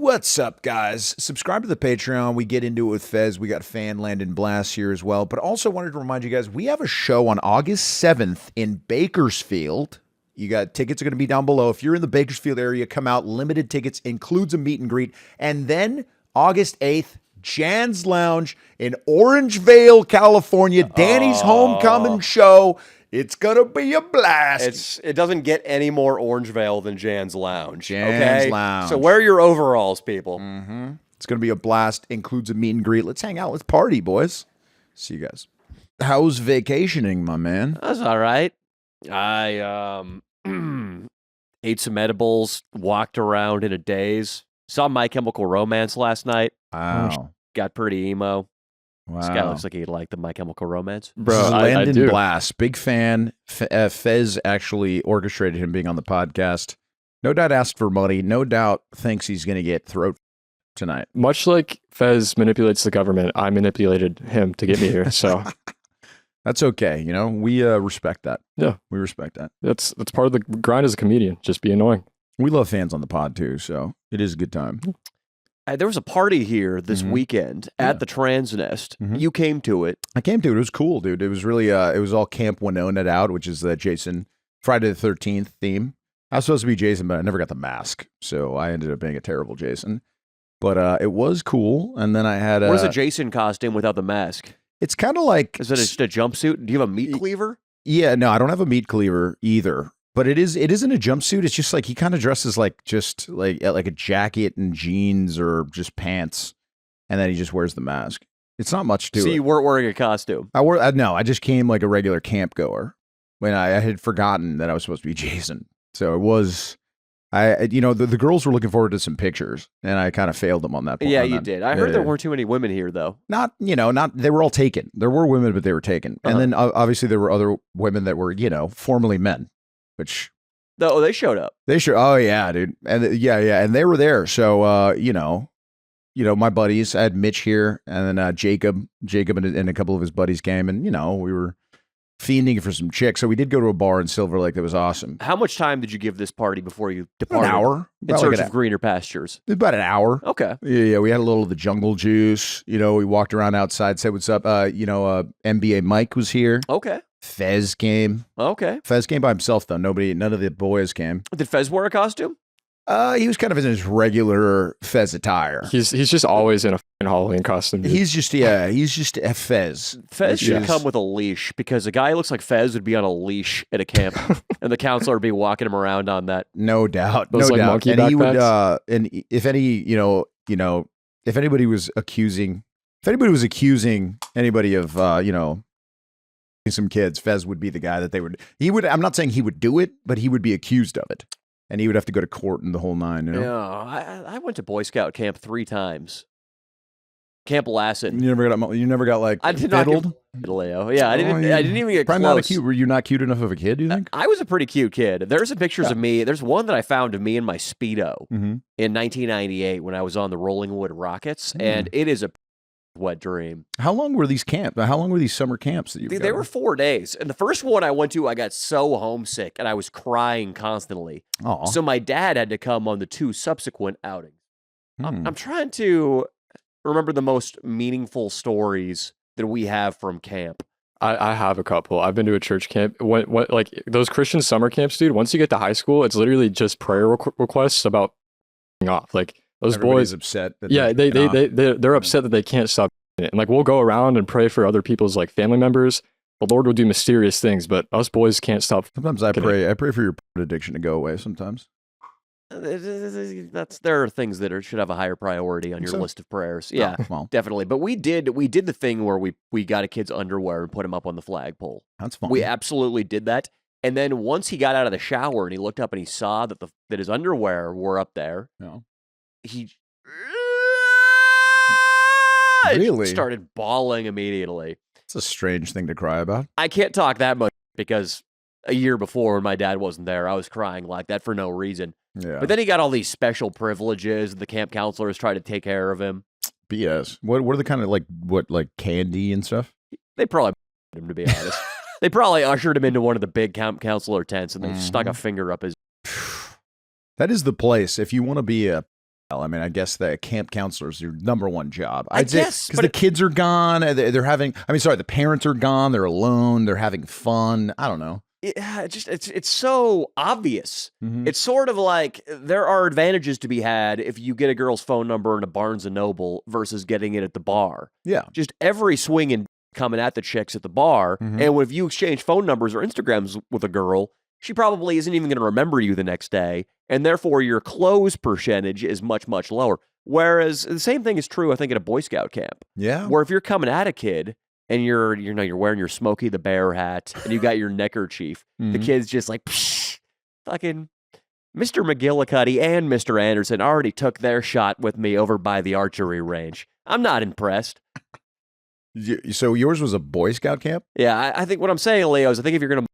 What's up, guys? Subscribe to the Patreon. We get into it with Fez. We got Fan Landon Blast here as well. But also wanted to remind you guys, we have a show on August 7th in Bakersfield. You got tickets are going to be down below. If you're in the Bakersfield area, come out. Limited tickets, includes a meet and greet. And then August 8th, Jan's Lounge in Orangevale, California. Danny's homecoming show. It's going to be a blast. It doesn't get any more Orangevale than Jan's Lounge. Jan's Lounge. So wear your overalls, people. Mm-hmm. It's going to be a blast. Includes a meet and greet. Let's hang out. Let's party, boys. See you guys. How's vacationing, my man? That's all right. I ate some edibles, walked around in a daze, saw My Chemical Romance last night. Wow. Got pretty emo. Wow. This guy looks like he'd like the My Chemical Romance. Bro, Landon Blast, big fan. Fez actually orchestrated him being on the podcast. No doubt asked for money. No doubt thinks he's going to get throat tonight. Much like Fez manipulates the government, I manipulated him to get me here. So that's okay. You know, we respect that. Yeah, we respect that. That's part of the grind as a comedian. Just be annoying. We love fans on the pod too, so it is a good time. There was a party here this weekend at the Trans Nest. You came to it. I came to it. It was cool, dude. It was really, it was all Camp Winona out, which is the Jason Friday the 13th theme. I was supposed to be Jason, but I never got the mask, so I ended up being a terrible Jason. But it was cool, and then I had What is a Jason costume without the mask? It's kind of like... Is it just a jumpsuit? Do you have a meat cleaver? Yeah, no, I don't have a meat cleaver either. But it isn't a jumpsuit. It's just like he kind of dresses like a jacket and jeans or just pants, and then he just wears the mask. It's not much to it. So you weren't wearing a costume? No, I just came like a regular camp goer when I had forgotten that I was supposed to be Jason. So it was, the girls were looking forward to some pictures, and I kind of failed them on that point. Yeah, you did. I heard there weren't too many women here though. They were all taken. There were women, but they were taken. And then obviously there were other women that were, formerly men. Which they showed up. Oh yeah, dude, and and they were there. So my buddies. I had Mitch here, and then Jacob and a couple of his buddies came, and we were fiending for some chicks. So we did go to a bar in Silver Lake that was awesome. How much time did you give this party before you departed? An hour. In search of greener pastures. About an hour. Okay. Yeah, we had a little of the jungle juice. We walked around outside, said what's up. NBA Mike was here. Okay. Fez came. Okay. Fez came by himself though. None of the boys came. Did Fez wear a costume? He was kind of in his regular Fez attire. He's just always in a Halloween costume. Dude. He's just a Fez. Fez should come with a leash because a guy who looks like Fez would be on a leash at a camp, and the counselor would be walking him around on that. No doubt. Those no doubt. monkey and backpacks? He would. And if anybody was accusing anybody of some kids, Fez would be the guy that he would. I'm not saying he would do it, but he would be accused of it. And he would have to go to court and the whole nine. Yeah, I went to Boy Scout camp 3 times. Camp Lassen. You never got like I did fiddled? not get Leo. Yeah, I didn't even get probably close. Not cute. Were you not cute enough of a kid? Do you think? I was a pretty cute kid. There's some pictures of me. There's one that I found of me in my Speedo in 1998 when I was on the Rollingwood Rockets, and it is a wet dream. How long were these summer camps that you? They were 4 days, and the first one I went to, I got so homesick and I was crying constantly. Aww. So my dad had to come on the 2 subsequent outings. I'm trying to remember the most meaningful stories that we have from camp. I have a couple. I've been to a church camp. What like those Christian summer camps, dude. Once you get to high school, it's literally just prayer requests about off. Like those Everybody's boys upset. They're upset that they can't stop it. And like we'll go around and pray for other people's like family members. The Lord will do mysterious things, but us boys can't stop. Sometimes I pray. I pray for your addiction to go away. Sometimes. There are things that should have a higher priority on your list of prayers. Yeah, definitely. But we did the thing where we got a kid's underwear and put him up on the flagpole. That's fun. We absolutely did that. And then once he got out of the shower and he looked up and he saw that his underwear were up there, he really started bawling immediately. It's a strange thing to cry about. I can't talk that much because a year before when my dad wasn't there, I was crying like that for no reason. Yeah. But then he got all these special privileges. The camp counselors tried to take care of him. BS. What are the kind of like candy and stuff? They probably him, to be honest. They probably ushered him into one of the big camp counselor tents and they stuck a finger up his. That is the place. If you want to be a I mean, I guess the camp counselor is your number one job. I guess, because the kids are gone. They're having. I mean, sorry, the parents are gone. They're alone. They're having fun. I don't know. It's so obvious. Mhm. It's sort of like there are advantages to be had if you get a girl's phone number in a Barnes and Noble versus getting it at the bar. Yeah. Just every swinging coming at the chicks at the bar, Mhm. and if you exchange phone numbers or Instagrams with a girl, she probably isn't even going to remember you the next day, and therefore your close percentage is much, much lower. Whereas the same thing is true, I think, at a Boy Scout camp, Yeah. where if you're coming at a kid and you're wearing your Smokey the Bear hat and you got your neckerchief, the Mhm. kid's just like, psh, fucking Mr. McGillicuddy and Mr. Anderson already took their shot with me over by the archery range. I'm not impressed. So yours was a Boy Scout camp? Yeah, I think what I'm saying, Leo, is I think if you're going to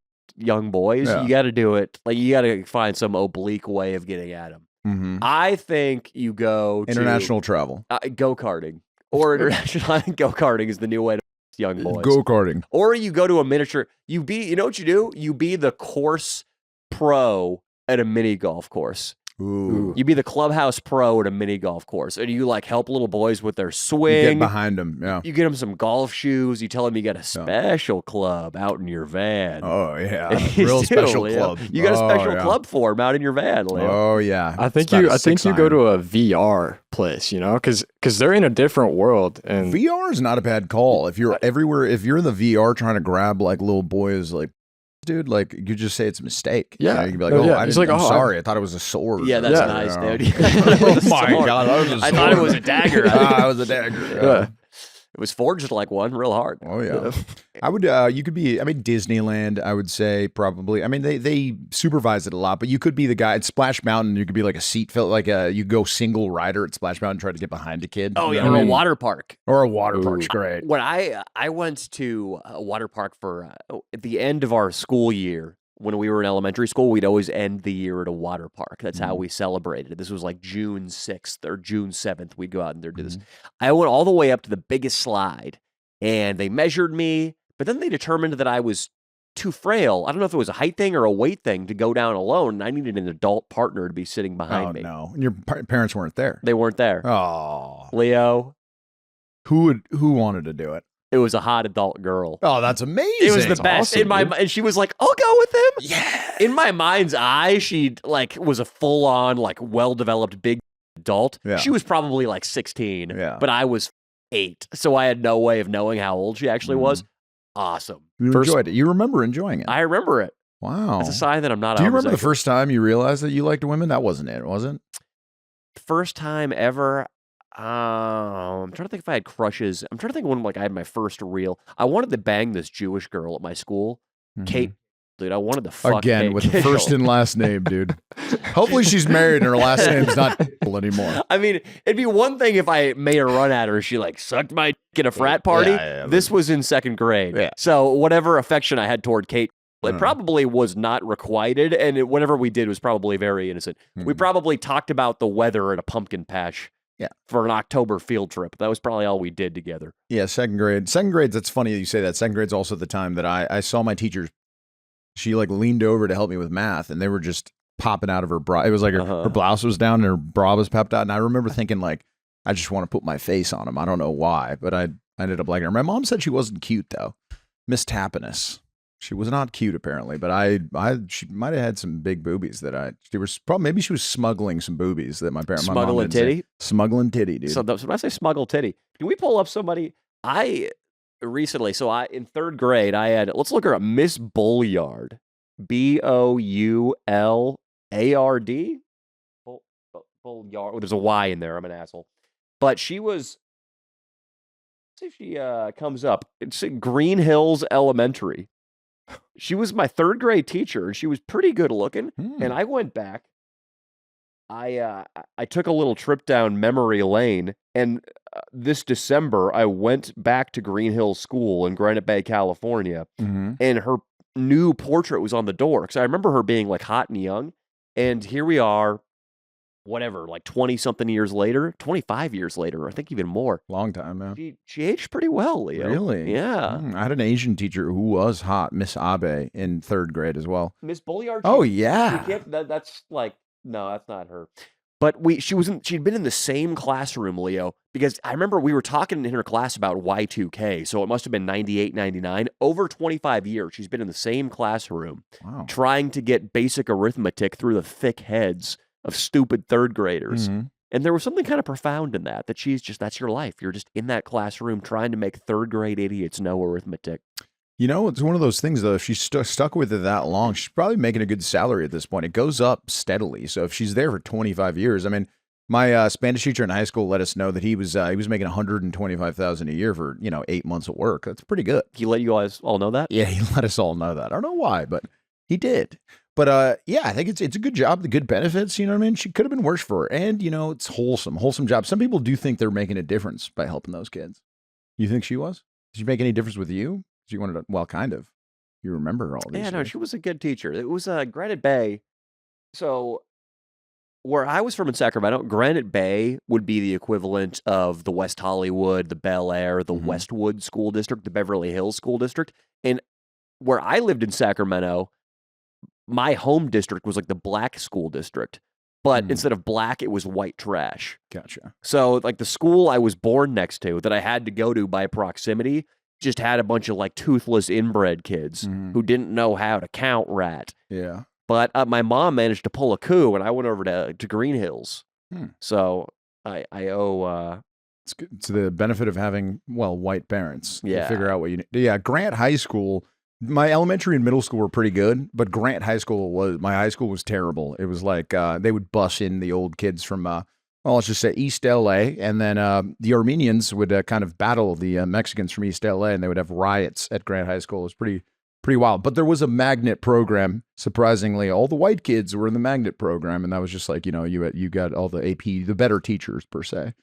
young boys, Yeah. you got to do it. Like, you got to find some oblique way of getting at them. Mm-hmm. I think you go International travel. to go-karting. Or international. I think go-karting is the new way to young boys. Go-karting. Or you go to a miniature. You know what you do? You be the course pro at a mini golf course. Ooh. You be the clubhouse pro at a mini golf course, and you like help little boys with their You swing. get behind them, yeah. You get them some golf shoes. You tell them you got a special club out in your van. Oh, yeah. You Real do, special Leo. club. You got a special yeah. club for them out in your van, Leo. Oh, yeah. I think It's about a you 6 go iron. to a VR place, you know, because they're in a different world. And VR is not a bad call. If you're everywhere, if you're in the VR trying to grab like little boys, like, dude, like you just say it's a mistake. Yeah. You know, you can be like, No, oh, yeah. I He's didn't, like, I'm oh, sorry. I thought it was a sword. Yeah, that's Yeah. nice, Yeah. dude. Oh my Sword. God. That was a I thought it sword. was a dagger. Ah, it was a dagger. Yeah. It was forged like one, real hard. Oh yeah, I would. You could be. I mean, Disneyland. I would say probably. I mean, they supervise it a lot, but you could be the guy at Splash Mountain. You could be like a seat fill, like you go single rider at Splash Mountain, try to get behind a kid. Oh yeah, You know or what I a mean? water park. Or a water park's Ooh. great. When I went to a water park for at the end of our school year. When we were in elementary school, we'd always end the year at a water park. That's how we celebrated. This was like June 6th or June 7th. We'd go out and do this. I went all the way up to the biggest slide, and they measured me, but then they determined that I was too frail. I don't know if it was a height thing or a weight thing to go down alone. And I needed an adult partner to be sitting behind me. No, and your parents weren't there. They weren't there. Oh, Leo, who wanted to do it? it was a hot adult girl. Oh, that's amazing. It was the That's best. awesome, In my dude. and she was like, "I'll go with him." Yeah. In my mind's eye, she like was a full on like well developed big adult. Yeah. She was probably like 16, Yeah. but I was 8, so I had no way of knowing how old she actually was. Awesome. You First- enjoyed it. You remember enjoying it. I remember it. Wow. It's a sign that I'm not. Do you remember the homosexual. first time you realized that you liked women? That wasn't it, was it? First time ever? I'm trying to think if I had crushes. I'm trying to think when like I had my first real. I wanted to bang this Jewish girl at my school, Kate. Dude, I wanted to fuck Again, Kate with the Kittle. first and last name, dude. Hopefully she's married and her last name's not anymore. I mean, it'd be one thing if I made a run at her and she like sucked my dick at a frat party. Yeah, This was in 2nd grade. Yeah. So whatever affection I had toward Kate, it Uh. probably was not requited. And whatever we did was probably very innocent. We Mhm. probably talked about the weather at a pumpkin patch. Yeah. For an October field trip. That was probably all we did together. Yeah, 2nd grade. 2nd grade, that's funny that you say that. 2nd grade's also the time that I saw my teacher. She like leaned over to help me with math, and they were just popping out of her bra. It was like her blouse was down and her bra was popped out. And I remember thinking like, I just want to put my face on them. I don't know why, but I ended up liking her. My mom said she wasn't cute though. Miss Tappiness. She was not cute apparently, but she might have had some big boobies that maybe she was smuggling some boobies that my mom Smuggling didn't say. titty? Smuggling titty, dude. So when I say smuggle titty, can we pull up somebody? I recently, in 3rd grade, I had, let's look her up, Miss Bouliard. Boullard. Bouliard. There's a Y in there. I'm an asshole. But she was, let's see if she comes up. It's at Green Hills Elementary. She was my 3rd grade teacher, and she was pretty good looking. And I went back. I took a little trip down memory lane, and this December I went back to Green Hills School in Granite Bay, California, and her new portrait was on the door because I remember her being like hot and young, and here we are, whatever, like 20-something years later, 25 years later, I think even more. Long time, man. She aged pretty well, Leo. Really? Yeah. I had an Asian teacher who was hot, Miss Abe, in 3rd grade as well. Miss Bouliard. Oh, yeah. That's like, no, that's not her. But she'd been in the same classroom, Leo, because I remember we were talking in her class about Y2K, so it must have been 98, 99. Over 25 years, she's been in the same classroom trying to get basic arithmetic through the thick heads of stupid third graders. Mm-hmm. And there was something kind of profound in that that's your life. You're just in that classroom trying to make third grade idiots know arithmetic. You know, it's one of those things, though. If she's stuck with it that long, she's probably making a good salary at this point. It goes up steadily. So if she's there for 25 years, I mean, my Spanish teacher in high school let us know that he was making $125,000 a year for 8 months of work. That's pretty good. He let you guys all know that? Yeah, he let us all know that. I don't know why, but he did. But yeah, I think it's a good job, the good benefits. You know what I mean? She could have been worse for her, and it's wholesome job. Some people do think they're making a difference by helping those kids. You think she was? Did she make any difference with you? She wanted to, well, kind of. You remember all these. Yeah, no, she was a good teacher. It was Granite Bay. So where I was from in Sacramento, Granite Bay would be the equivalent of the West Hollywood, the Bel Air, the Westwood School District, the Beverly Hills School District. And where I lived in Sacramento, my home district was like the black school district. But instead of black, it was white trash. Gotcha. So like the school I was born next to that I had to go to by proximity just had a bunch of like toothless inbred kids who didn't know how to count rat. Yeah. But my mom managed to pull a coup, and I went over to Green Hills. So I owe. It's good. It's the benefit of having white parents. Yeah. You figure out what you need. Yeah. Grant High School. My elementary and middle school were pretty good, but Grant High School my high school was terrible. It was like they would bus in the old kids from let's just say East LA, and then the Armenians would kind of battle the Mexicans from East LA, and they would have riots at Grant High School. It was pretty wild. But there was a magnet program. Surprisingly, all the white kids were in the magnet program, and that was just like you got all the AP, the better teachers per se,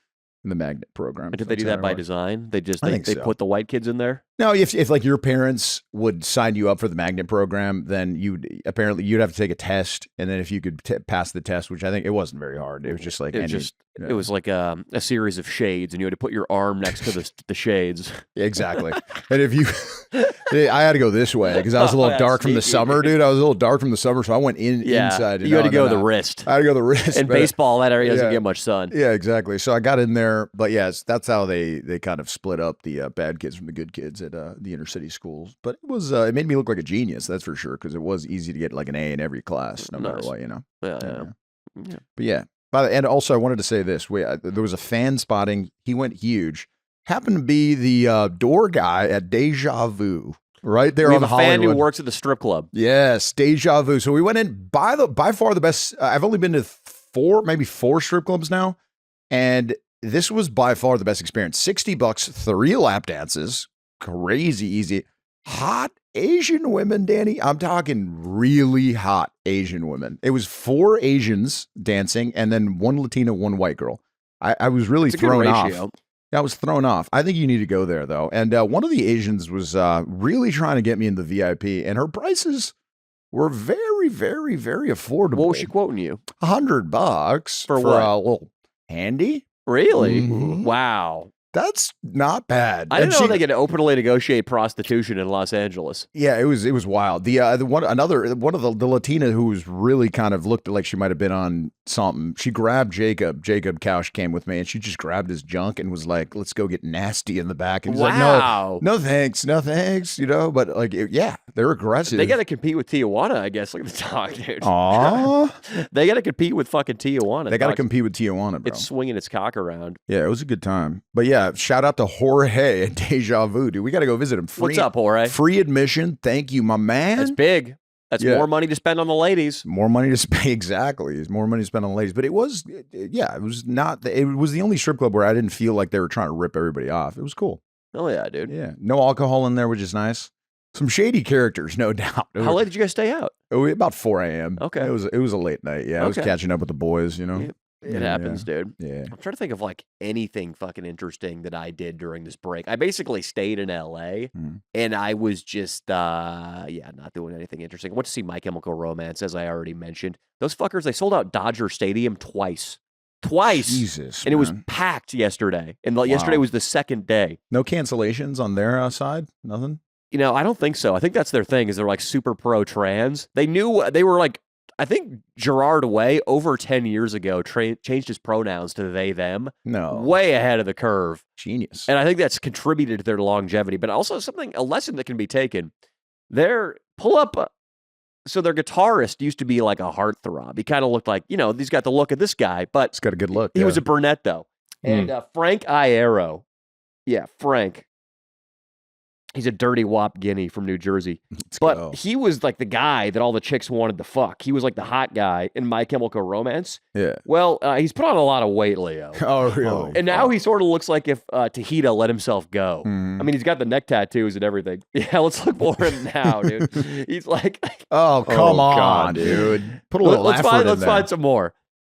in the magnet program. Did they do that by design? They put the white kids in there? No, if like your parents would sign you up for the magnet program, then you'd have to take a test, and then if you could pass the test, which I think it wasn't very hard, it was just like it was like a series of shades, and you had to put your arm next to the shades. Exactly. And if you, I had to go this way because I was a little dark from the summer, dude. I was a little dark from the summer, so I went inside. You had to go the wrist. I had to go the wrist. In baseball, that area doesn't get much sun. Yeah, exactly. So I got in there, but yes, that's how they kind of split up the bad kids from the good kids at the inner city schools. But it was it made me look like a genius, that's for sure, because it was easy to get like an A in every class, no matter what, Yeah. But yeah. And also, I wanted to say this: there was a fan spotting. He went huge. Happened to be the door guy at Deja Vu, right there on the Hollywood. We have a fan who works at the strip club. Yes, Deja Vu. So we went in by far the best. I've only been to maybe four strip clubs now, and this was by far the best experience. $60, 3 lap dances, crazy easy. Hot Asian women, Danny. I'm talking really hot Asian women. It was 4 Asians dancing and then 1 Latina, 1 white girl. I was really thrown off. I was thrown off. I think you need to go there, though. And one of the Asians was really trying to get me in the VIP, and her prices were very, very, very affordable. What was she quoting you? $100 for what? a little handy. Really? Mhm. Wow. That's not bad. I didn't know they could openly negotiate prostitution in Los Angeles. Yeah, it was wild. The one of the Latina who was really kind of looked like she might have been on something. She grabbed Jacob. Jacob Couch came with me, and she just grabbed his junk and was like, "Let's go get nasty in the back." And he's like, "No, thanks, no thanks." But like, they're aggressive. They got to compete with Tijuana, I guess. Look at the dog, dude. Aww. They got to compete with fucking Tijuana. They got to compete with Tijuana, bro. It's swinging its cock around. Yeah, it was a good time. But yeah, shout out to Jorge at Deja Vu, dude. We got to go visit him. What's up, Jorge? Free admission. Thank you, my man. That's big. That's more money to spend on the ladies. More money to spend. Exactly. It's more money to spend on the ladies. But it was the only strip club where I didn't feel like they were trying to rip everybody off. It was cool. Oh, yeah, dude. Yeah. No alcohol in there, which is nice. Some shady characters, no doubt. How late did you guys stay out? About 4 a.m. Okay. It was a late night. Yeah. I was catching up with the boys, It happens, dude. Yeah. I'm trying to think of like anything fucking interesting that I did during this break. I basically stayed in LA and I was just not doing anything interesting. I went to see My Chemical Romance, as I already mentioned. Those fuckers, they sold out Dodger Stadium twice. Jesus. And it was packed yesterday. And yesterday was the second day. No cancellations on their side? Nothing? I don't think so. I think that's their thing, is they're like super pro trans. They knew they were like I think Gerard Way over 10 years ago changed his pronouns to they, them. No. Way ahead of the curve. Genius. And I think that's contributed to their longevity, but also a lesson that can be taken. Their so their guitarist used to be like a heartthrob. He kind of looked like, he's got the look of this guy, but He's got a good look. he was a brunette though. And Frank Iero. Yeah, Frank. He's a dirty wop guinea from New Jersey. But he was like the guy that all the chicks wanted to fuck. He was like the hot guy in My Chemical Romance. Yeah. Well, he's put on a lot of weight, Leo. Oh, really? And now he sort of looks like if Tahita let himself go. I mean, he's got the neck tattoos and everything. Yeah, let's look more at him now, dude. He's like... Oh, come on, dude. Put a little effort in there. Let's find some more.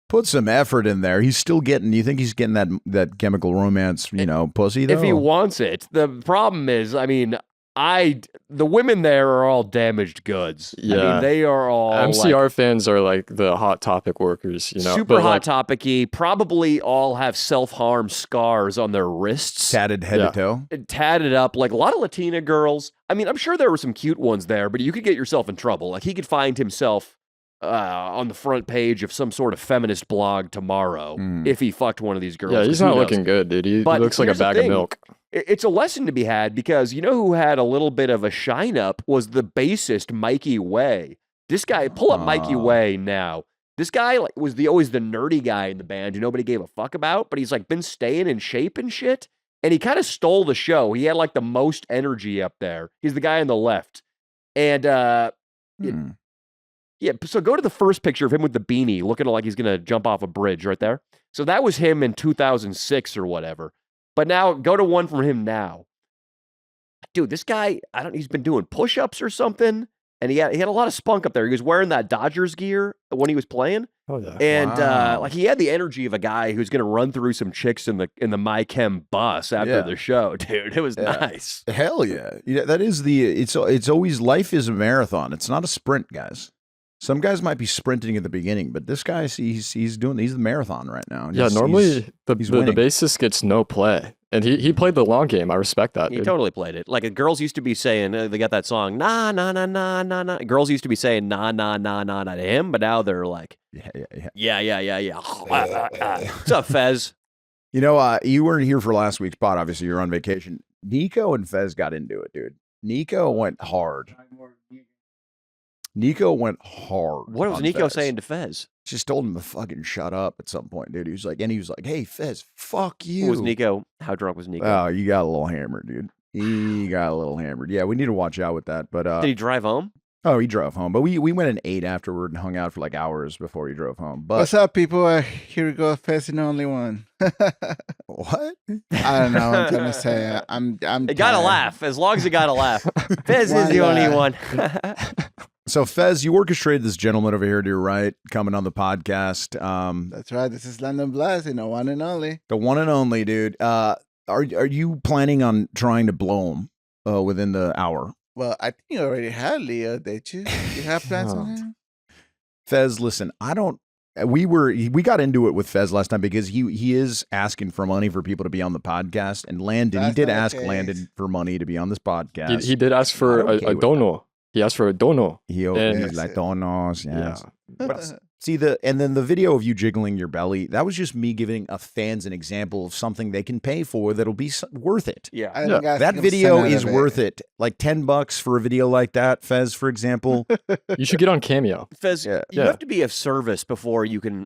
Put some effort in there. He's still getting... You think he's getting that Chemical Romance, pussy, though? If he wants it. The problem is, I mean... the women there are all damaged goods. Yeah. I mean, they are all MCR fans are like the Hot Topic workers, super Hot Topic-y, probably all have self-harm scars on their wrists. Tatted head to toe. Tatted up, like a lot of Latina girls. I mean, I'm sure there were some cute ones there, but you could get yourself in trouble. Like he could find himself on the front page of some sort of feminist blog tomorrow if he fucked one of these girls. Yeah, he's not looking good, dude. He looks like a bag of milk. It's a lesson to be had because who had a little bit of a shine up was the bassist Mikey Way. This guy, pull up Mikey Way now. This guy was always the nerdy guy in the band who nobody gave a fuck about, but he's like been staying in shape and shit. And he kind of stole the show. He had like the most energy up there. He's the guy on the left. And yeah, so go to the first picture of him with the beanie looking like he's going to jump off a bridge right there. So that was him in 2006 or whatever. But now go to one from him now. Dude, this guy, he's been doing push-ups or something. And he had a lot of spunk up there. He was wearing that Dodgers gear when he was playing. Oh, yeah. And he had the energy of a guy who's going to run through some chicks in the My Chem bus after the show, dude. It was nice. Hell yeah. That is it's always, life is a marathon. It's not a sprint, guys. Some guys might be sprinting at the beginning, but this guy, he's the marathon right now. Yeah, normally the bassist gets no play. And he played the long game. I respect that. He totally played it. Like girls used to be saying, they got that song, nah, nah, nah, nah, nah, nah. Girls used to be saying, nah, nah, nah, nah, nah to him, but now they're like, yeah. What's up, Fez? You weren't here for last week's pod. Obviously, you're on vacation. Nico and Fez got into it, dude. Nico went hard. What was Nico saying to Fez? Just told him to fucking shut up at some point, dude. He was like, hey, Fez, fuck you. What was Nico? How drunk was Nico? Oh, you got a little hammered, dude. He got a little hammered. Yeah, we need to watch out with that. But did he drive home? Oh, he drove home. But we went and ate afterward and hung out for like hours before he drove home. But what's up, people? Here we go, Fez and only one. What? I don't know. I'm trying to say I'm. It got to laugh as long as it got to laugh. Fez is the only one. So, Fez, you orchestrated this gentleman over here to your right coming on the podcast. That's right. This is London Blast, one and only. The one and only, dude. Are you planning on trying to blow him within the hour? Well, I think you already had Leo, did you? You have plans on him? Fez, listen, we got into it with Fez last time because he is asking for money for people to be on the podcast. And Landon, he did ask Landon for money to be on this podcast. He did ask for a dono. He asked for a dono. He's like donos, yes. Yeah. But see and then the video of you jiggling your belly, that was just me giving fans an example of something they can pay for that'll be worth it. Yeah. That video is worth it. Like $10 for a video like that, Fez, for example. You should get on Cameo. Fez, you have to be of service before you can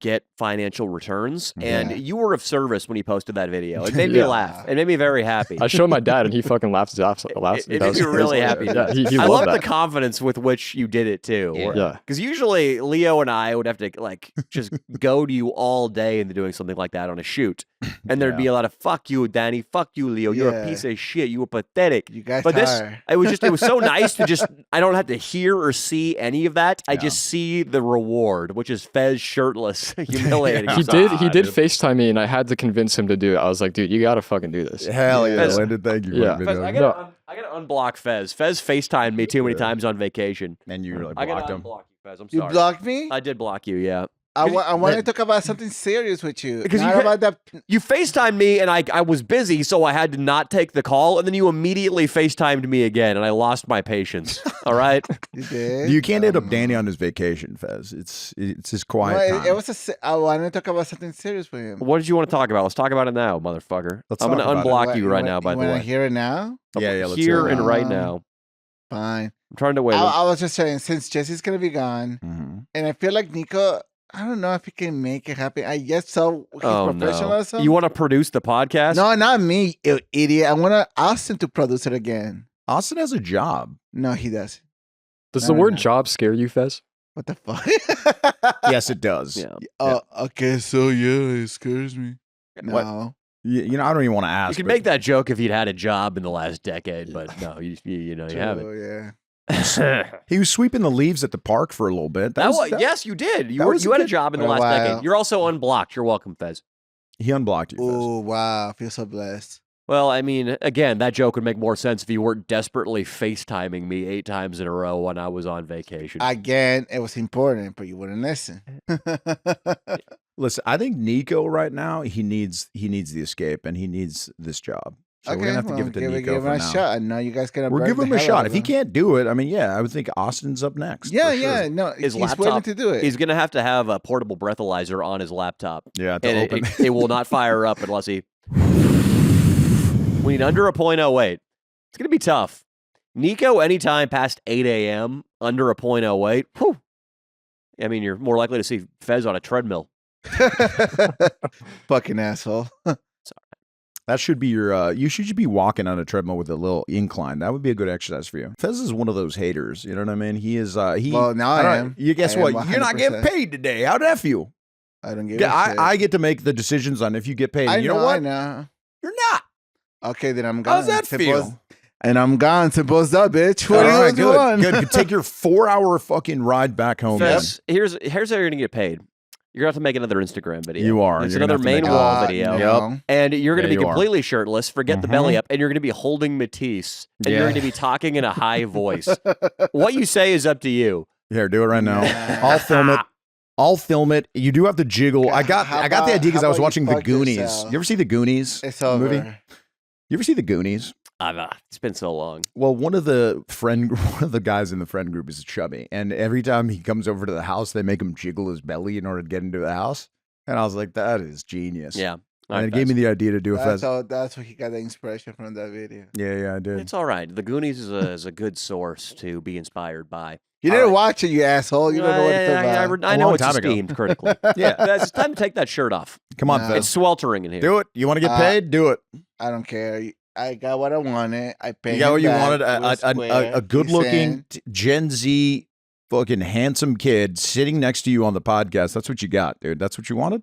get financial returns, and you were of service when you posted that video. It made me laugh. It made me very happy. I showed my dad, and he fucking laughed. It made me really happy. He I love that. the confidence with which you did it too. Yeah, because usually Leo and I would have to just go to you all day into doing something like that on a shoot, and there'd be a lot of "fuck you, Danny," "fuck you, Leo," "you're a piece of shit," "you were pathetic." You guys, but it was so nice to just I don't have to hear or see any of that. I just see the reward, which is Fez shirtless. Humiliating. He did FaceTime me, and I had to convince him to do it. I was like, dude, you gotta fucking do this. Hell yeah, Landon, thank you. Yeah. Fez, I gotta unblock Fez. Fez FaceTimed me too many times on vacation. And you really blocked him. Unblock you, Fez. I'm sorry. You blocked me? I did block you, yeah. I want to talk about something serious with you. Because Not you about that. You FaceTimed me, and I was busy, so I had to not take the call, and then you immediately FaceTimed me again, and I lost my patience. All right? You did. You can't hit up Danny on his vacation, Fez. It's his quiet time. It was I want to talk about something serious with him. What did you want to talk about? Let's talk about it now, motherfucker. Let's I'm going to talk about unblock you right now, by the You way. want to hear it now? Yeah, let's Here hear it and now. right now. Fine. I'm trying to wait. I was just saying, since Jesse's going to be gone, Mhm. and I feel like Nico, I don't know if he can make it happen. I guess so. His Oh, no. professionalism. You want to produce the podcast? No, not me, you idiot. I want to ask him to produce it again. Austin has a job. No, he doesn't. Does No, the word no. job scare you, Fez? What the fuck? Yes, it does. Yeah. Okay, so yeah, it scares me. What? No. You know, I don't even want to ask. You could but make that joke if you'd had a job in the last decade, but no, you haven't. Oh, yeah. He was sweeping the leaves at the park for a little bit. Yes, you did. that You was a had a good- job in the for a last while. decade. You're also unblocked. You're welcome, Fez. He unblocked you. Fez. Oh, wow. I feel so blessed. Well, I mean, again, that joke would make more sense if you weren't desperately FaceTiming me 8 times in a row when I was on vacation. Again, it was important, but you wouldn't listen. Listen, I think Nico right now he needs the escape and he needs this job. So we're gonna have to give it to Nico give for him a now. shot. I know you guys gonna. We're burn giving him the a hell shot. out If of he him. can't do it, I mean, yeah, I would think Austin's up next. Yeah, for sure. yeah, no, His he's willing laptop to do it. He's going to have a portable breathalyzer on his laptop. Yeah, to And open. it will not fire up unless he... We need under a .08. It's going to be tough. Nico, anytime past 8 a.m., under a .08, whew. I mean, you're more likely to see Fez on a treadmill. Fucking asshole. That should be your. You should be walking on a treadmill with a little incline. That would be a good exercise for you. Fez is one of those haters. You know what I mean? He is. Well, now I am. You guess I what? am You're not getting 100%. paid today. How'd that feel? I don't give Yeah, a shit. I get to make the decisions on if you get paid. I And you know I what? know. You're not. Okay, then I'm gone. How's that feel? And I'm gone. Suppose that, bitch. What All do right, you good. want? Good. Take your 4-hour fucking ride back home. man. Fez, here's how you're going to get paid. You're going to have to make another Instagram video. You are. It's You're gonna another have to main make wall video. No. And you're going to Yeah, be you are. completely shirtless, forget the belly Mhm. up, and you're going to be holding Matisse. And Yeah. you're going to be talking in a high voice. What you say is up to you. Here, do it right now. Nah. I'll film it. I'll film it. You do have to jiggle. I got How the about- idea because how I was about you watching The fuck Goonies. yourself? You ever see The Goonies? It's the over. movie? You ever see The Goonies? It's been so long. Well, one of the guys in the friend group is chubby, and every time he comes over to the house, they make him jiggle his belly in order to get into the house. And I was like, that is genius. Yeah. And it gave me the idea to do a fest. That's where he got the inspiration from that video. Yeah, I did. It's all right. The Goonies is a good source to be inspired by. You All didn't right. watch it, you asshole. You don't know what it's about. I A know long it's time ago. esteemed critically. Yeah. It's time to take that shirt off. Come on, No. Fez. It's sweltering in here. Do it. You want to get Uh, paid? Do it. I don't care. I got what I wanted. I paid You got him what you back. wanted? It was A square. good-looking He Gen Z fucking handsome kid sitting next to you on the podcast. That's what you got, dude. That's what you wanted?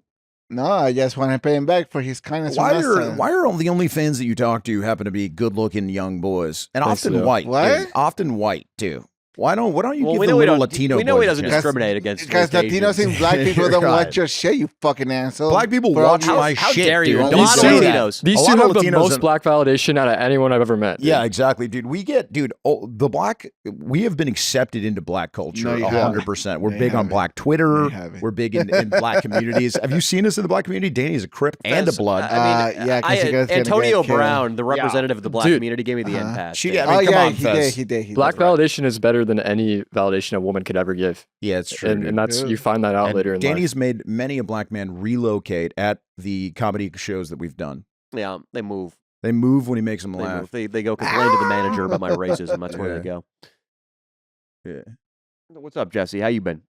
No, I just want to pay him back for his kindness. Why from last are time. why are all the only fans that you talk to happen to be good-looking young boys and Thanks, often Leo. white? What? dude. Often white too. Why don't you Well, give we the know little we Latino? We know he boys a doesn't chance? discriminate against Because Latinos and black people don't Right. watch your shit, you fucking asshole. Black people For all watch you- my How shit, dare you? dude. A Don't lot of say that. Latinos. These A two lot of have the Latinos most and- black validation out of anyone I've ever met. dude. Yeah, exactly, dude. We get, dude. We have been accepted into black culture No, you 100%. We're No, you big on haven't. Black No, Twitter. you haven't. We're big in black communities. Have you seen us in the black community? Danny's a Crip and a Fez, Blood. I mean, Yeah, 'cause you guys gonna Antonio get killed. Brown, the representative of the black Dude. community, gave me the Uh-huh. end pass. She thing. got- I mean, come yeah, on, he Fez. did. He did. He Black did. validation is better than any validation a woman could ever give. Yeah, it's true. And, dude. and that's Dude. you find that out And later in Danny's life. made many a black man relocate at the comedy shows that we've done. Yeah, they move. They move when he makes them They laugh. move. They go complain to the manager about my racism. That's where Yeah. they go. Yeah. What's up, Jesse? How you been?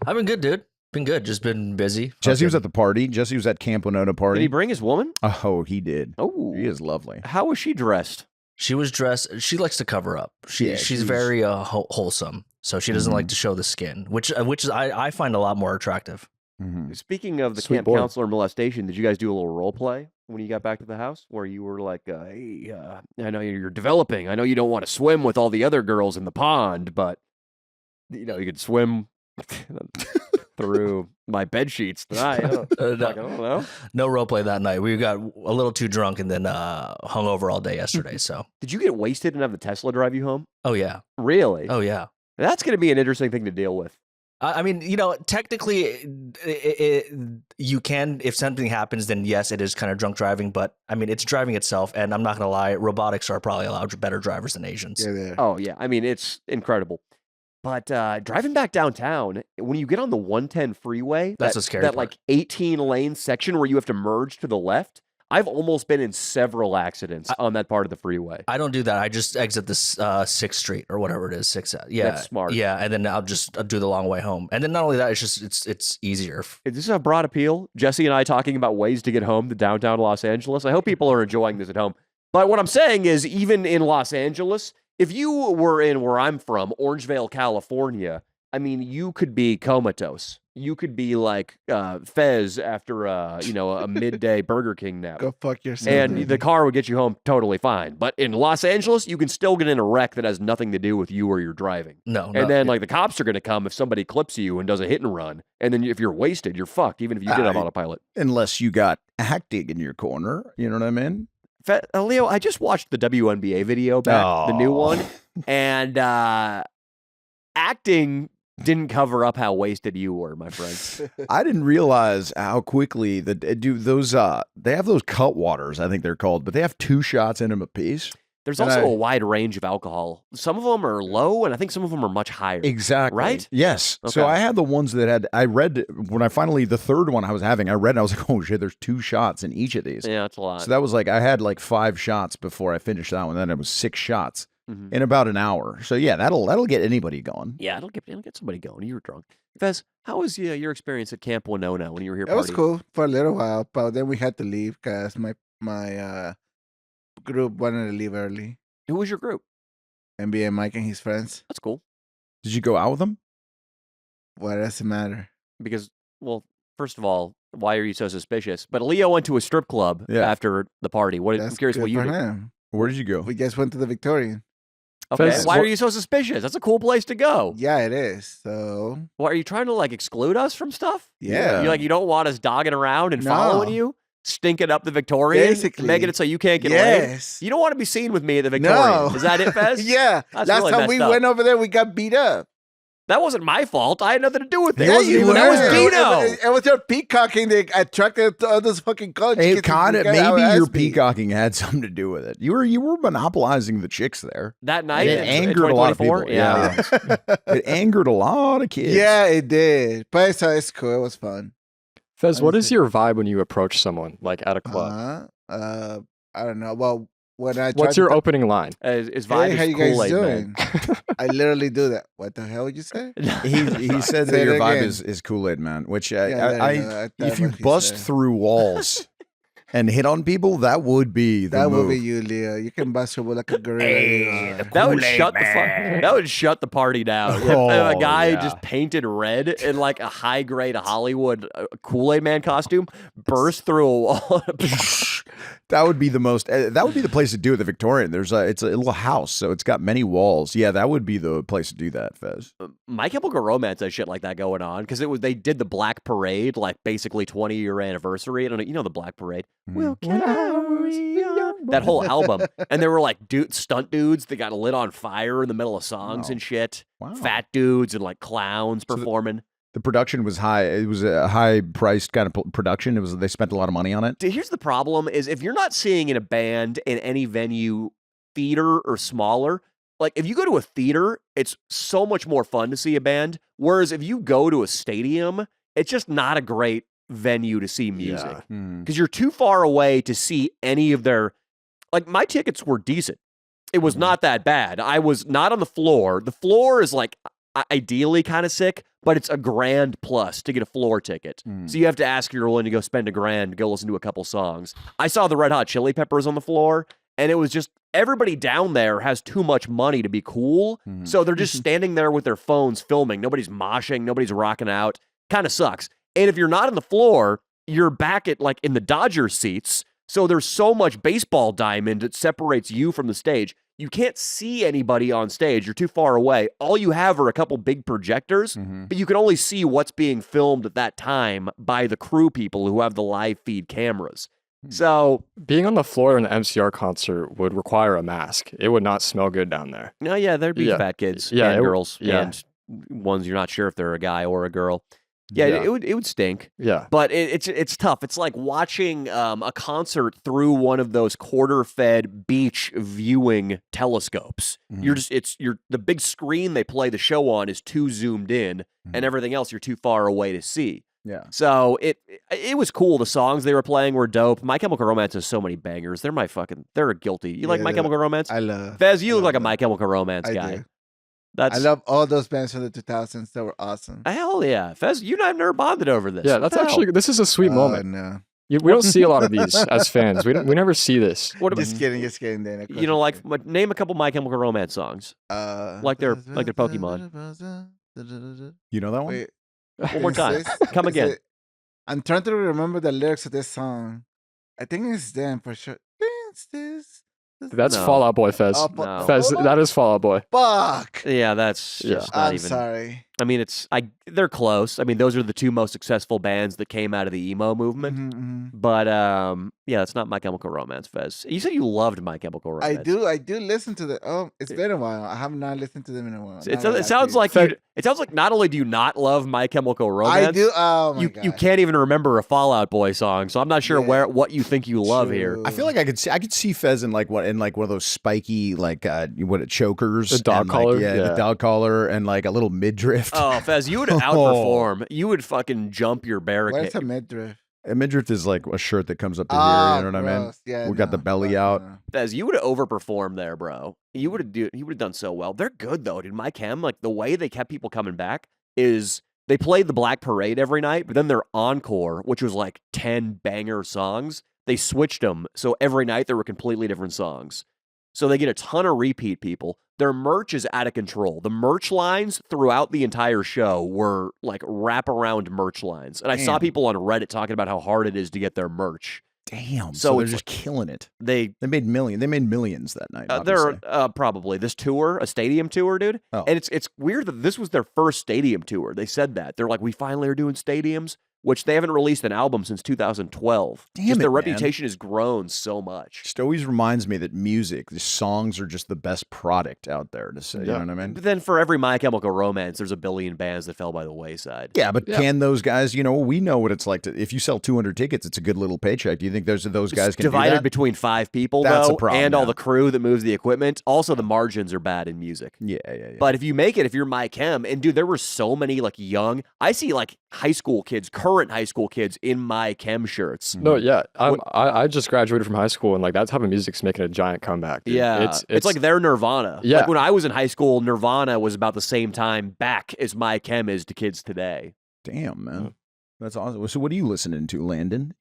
I've been good, dude. Been good. Just been busy. Jesse was Fucking- at the party. Jesse was at Camp Winona Did he party. bring his woman? Oh, he did. Oh, He is lovely. How was she dressed? She was dressed. She likes to cover up. Yeah, She's she's- very wholesome, so she doesn't like to show the skin, which is I find a lot more attractive. Mhm. Speaking of the Sweet camp boy. counselor molestation, did you guys do a little role play when you got back to the house where you were like, hey, I know you're developing. I know you don't want to swim with all the other girls in the pond, but you know, you could swim through my bed sheets tonight. I don't, No. like, I don't know. No role play that night. We got a little too drunk and then hung over all day yesterday. So, Did you get wasted and have the Tesla drive you home? oh yeah, Really? oh yeah. That's going to be an interesting thing to deal with. I mean, technically, you can, if something happens, then yes, it is kind of drunk driving. But I mean, it's driving itself, and I'm not gonna lie, robotics are probably allowed better drivers than Asians. Yeah. Oh yeah, I mean it's incredible. But driving back downtown, when you get on the 110 freeway, That's the scary that part. like 18 lane section where you have to merge to the left, I've almost been in several accidents on that part of the freeway. I don't do that. I just exit this 6th Street or whatever it is. 6th. Yeah, That's smart. Yeah, and then I'll just do the long way home. And then not only that, it's easier. Is this a broad appeal? Jesse and I talking about ways to get home to downtown Los Angeles. I hope people are enjoying this at home. But what I'm saying is, even in Los Angeles, if you were in where I'm from, Orangevale, California, I mean, you could be comatose. You could be like Fez after a midday Burger King nap. Go fuck yourself. And the car would get you home totally fine. But in Los Angeles, you can still get in a wreck that has nothing to do with you or your driving. No. And then like the cops are going to come if somebody clips you and does a hit and run. And then if you're wasted, you're fucked, even if you did have autopilot. Unless you got acting in your corner. You know what I mean? Leo, I just watched the WNBA video back, the new one. And acting didn't cover up how wasted you were, my friend. I didn't realize how quickly they have those cut waters, I think they're called, but they have 2 shots in them apiece. There's also a wide range of alcohol. Some of them are low, and I think some of them are much higher. Exactly. Right? Yes. Okay. So I had the ones that I read when the third one I was having, I read and I was like, oh shit, there's 2 shots in each of these. Yeah, that's a lot. So that was like, I had like 5 shots before I finished that one. Then it was 6 shots in about an hour. So yeah, that'll get anybody going. Yeah, it'll get somebody going. You were drunk. Fez, how was your experience at Camp Winona when you were here? It was cool for a little while, but then we had to leave because my group wanted to leave early. Who was your group? NBA Mike and his friends. That's cool. Did you go out with them? Why does it matter? Because, well, first of all, why are you so suspicious? But Leo went to a strip club after the party. I'm curious what you did. Where did you go? We just went to the Victorian. Okay, Fez, why are you so suspicious? That's a cool place to go. Yeah, it is. So, What, are you trying to like exclude us from stuff? yeah. You don't want us dogging around and No. following you, stinking up the Victorian, Basically. making it so you can't get laid. Yes. You don't want to be seen with me at the Victorian. No. Is that it, Fez? Yeah. That's Last really time messed we up. went over there, we got beat up. That wasn't my fault. I had nothing to do with it. Yeah, you That was were. Dino. It was your peacocking that attracted all those fucking college kids. It kind of who got our maybe ass your beat. peacocking had something to do with it. You were monopolizing the chicks there. That night, It in angered a lot of 2024? people. Yeah. It angered a lot of kids. Yeah, it did. But it's cool. It was fun. Fez, what is your vibe when you approach someone like at a club? I don't know. Well, when I What's your opening line? His vibe Hey, how is you guys Kool-Aid doing? Man. I literally do that. What the hell would you say? He said Say that it your vibe again. is Kool-Aid Man, which Yeah, there you go. That's if you what he bust said. through walls and hit on people, that would be the That move. would be you, Leo. You can bust her with like a gorilla. That would shut that would shut the party down. If a guy just painted red in like a high grade Hollywood Kool-Aid Man costume burst through a wall. That would be the most. That would be the place to do it. The Victorian. It's a little house, so it's got many walls. Yeah, that would be the place to do that, Fez. My Chemical Romance has shit like that going on because they did the Black Parade, like basically 20-year anniversary. I don't know, you know the Black Parade. We'll carry on. That whole album, and there were like stunt dudes that got lit on fire in the middle of songs and shit. Wow. Fat dudes and like clowns performing. The production was high. It was a high-priced kind of production. They spent a lot of money on it. Here's the problem: is if you're not seeing in a band in any venue, theater or smaller, like if you go to a theater, it's so much more fun to see a band. Whereas if you go to a stadium, it's just not a great venue to see music because you're too far away to see any of their. Like my tickets were decent. It was not that bad. I was not on the floor. The floor is like ideally kind of sick, but it's $1,000 plus to get a floor ticket. So you have to ask if you're willing to go spend $1,000 to go listen to a couple songs. I saw the Red Hot Chili Peppers on the floor, and it was just everybody down there has too much money to be cool. So they're just standing there with their phones filming. Nobody's moshing, nobody's rocking out. Kind of sucks. And if you're not on the floor, you're back at like in the Dodgers seats. So there's so much baseball diamond that separates you from the stage. You can't see anybody on stage. You're too far away. All you have are a couple big projectors, but you can only see what's being filmed at that time by the crew people who have the live feed cameras. So being on the floor in the MCR concert would require a mask. It would not smell good down there. no, yeah, there'd be Yeah. fat kids Yeah, and it- girls yeah. and ones you're not sure if they're a guy or a girl. Yeah, Yeah. it would stink. Yeah. But it's tough. It's like watching a concert through one of those quarter-fed beach viewing telescopes. Mhm. The big screen they play the show on is too zoomed in, and everything else you're too far away to see. Yeah. So it was cool. The songs they were playing were dope. My Chemical Romance has so many bangers. They're guilty. You like My Chemical Romance? I love. Fez, you look like a love My Chemical Romance I guy. do. That's I love all those bands from the 2000s that were awesome. hell yeah, Fez. You and I have never bonded over this. Yeah, What that's the hell? actually this is a sweet moment. No. We don't see a lot of these as fans. We never see this. What about Just kidding, Dana. you know? Like name a couple My Chemical Romance songs. Like their Pokemon. You know that one? Wait, One more is time. this- Come is again. it- I'm trying to remember the lyrics of this song. I think it's them for sure. It's this. That's No. Fall Out Boy, Fez. Oh, No. Fez, that is Fall Out Boy. Fuck. Yeah, that's Yeah. just not I'm even. sorry. I mean, they're close. I mean, those are the two most successful bands that came out of the emo movement. Mhm, mhm. But yeah, it's not My Chemical Romance, Fez. You said you loved My Chemical Romance. I do listen to the. Oh, it's been a while. I have not listened to them in a while. It sounds like not only do you not love My Chemical Romance, I do. Oh my you god. you can't even remember a Fall Out Boy song. So I'm not sure Yeah. what you think you love here. True. I feel like I could see Fez in like one of those spiky chokers, The dog and, collar? the Yeah. dog collar, and like a little midriff. Oh, Fez, you would outperform. You would fucking jump your What barricade. is a midriff? A midriff is like a shirt that comes up to Ah, here. You know what I mean? gross. Yeah, We got the no, belly fuck out. no. Fez, you would have overperformed there, bro. You would have done so well. They're good though, dude. My Chem, like the way they kept people coming back is they played the Black Parade every night, but then their encore, which was like 10 banger songs, they switched them. So every night there were completely different songs. So they get a ton of repeat people. Their merch is out of control. The merch lines throughout the entire show were like wraparound merch lines. And I saw Damn. people on Reddit talking about how hard it is to get their merch. Damn. So So they're it's just killing it. They They made millions that night. they're obviously. probably this tour, a stadium tour, dude. Oh. And it's weird that this was their first stadium tour. They said that. They're like, we finally are doing stadiums, which they haven't released an album since 2012. Damn just it, their man. reputation has grown so much. Just always reminds me that the songs are just the best product out there to say. You Yeah. know what I mean? But then for every My Chemical Romance, there's a billion bands that fell by the wayside. Yeah, but Yeah. can those guys? We know what it's like to. If you sell 200 tickets, it's a good little paycheck. Do you think those guys It's can do divided that? between 5 people, That's though, a problem, and all yeah. the crew that moves the equipment. Also, the margins are bad in music. Yeah. But if you make it, if you're My Chem, and dude, there were so many like young. I see like current high school kids in My Chem shirts. No, yeah. I just graduated from high school, and like that type of music's making a giant comeback. Dude. Yeah, it's like their Nirvana. Yeah. Like when I was in high school, Nirvana was about the same time back as My Chem is to kids today. Damn, man, that's awesome. So, what are you listening to, Landon?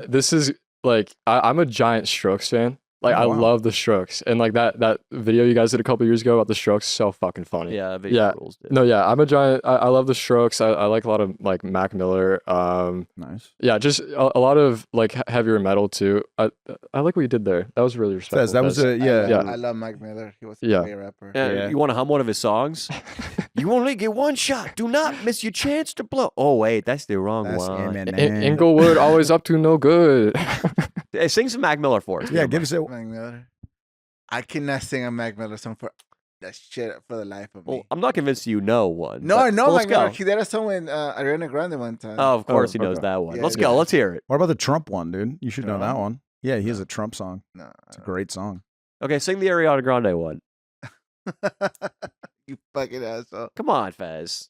This is like I'm a giant Strokes fan. Like Oh, I wow. love the Strokes, and like that video you guys did a couple years ago about the Strokes, so fucking funny. Yeah, video Yeah. rules. Dude. No, yeah, I'm a giant. I love the Strokes. I like a lot of like Mac Miller. nice. Yeah, just a lot of like heavier metal too. I like what you did there. That was really respectful. Fez, that was Fez. yeah. I love Mike Miller. He was a Yeah. great rapper. Yeah. You want to hum one of his songs? You only get one shot. Do not miss your chance to blow. Oh wait, that's the wrong That's one. Eminem. Inglewood always up to no good. Hey, sing some Mac Miller for us. Yeah, Come give on. us a. Mike Miller. I cannot sing a Mac Miller song for that shit for the life of me. Well, I'm not convinced you know one. No, but- I know well, Mike let's Miller. go. He did a song with Ariana Grande one time. Oh, of course he Oh, knows okay. that one. Yeah, Let's yeah. go. Let's hear it. What about the Trump one, dude? You should know that Trump? one. Yeah, he has a Trump song. No, It's a great song. Okay, sing the Ariana Grande one. you fucking asshole. Come on, Fez.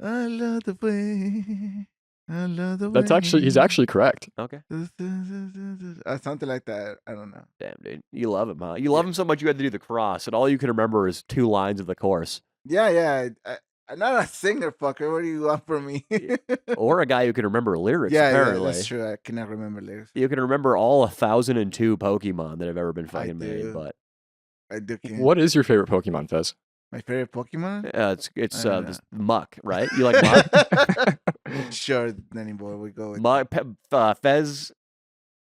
I love the way. I love the way. That's actually he's actually correct. Okay. Something like that. I don't know. Damn, dude. You love him, huh? You love him so much you had to do the cross, and all you can remember is 2 lines of the chorus. Yeah. I'm not a singer, fucker. What do you want from me? Or a guy who can remember lyrics, yeah, apparently. that's true. I cannot remember lyrics. You can remember all 1,002 Pokemon that have ever been fucking made, do. but I do. Can. What is your favorite Pokemon, Fez? My favorite Pokemon? it's I don't this muck, right? You like muck? Sure, Danny boy, we go with Muck Fez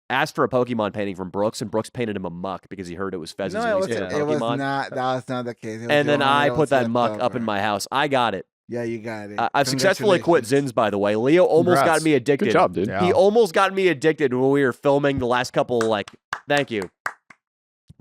asked for a Pokemon painting from Brooks, and Brooks painted him a muck because he heard it was Fez's No, least favorite it was Pokemon. not. That was not the case. It was And the then one I was put that left muck up in over. my house. I got it. Yeah, you got it. I've successfully quit Congratulations. Zins, by the way. Leo almost Congrats. got me addicted. Good job, dude. Yeah. He almost got me addicted when we were filming the last couple, thank you.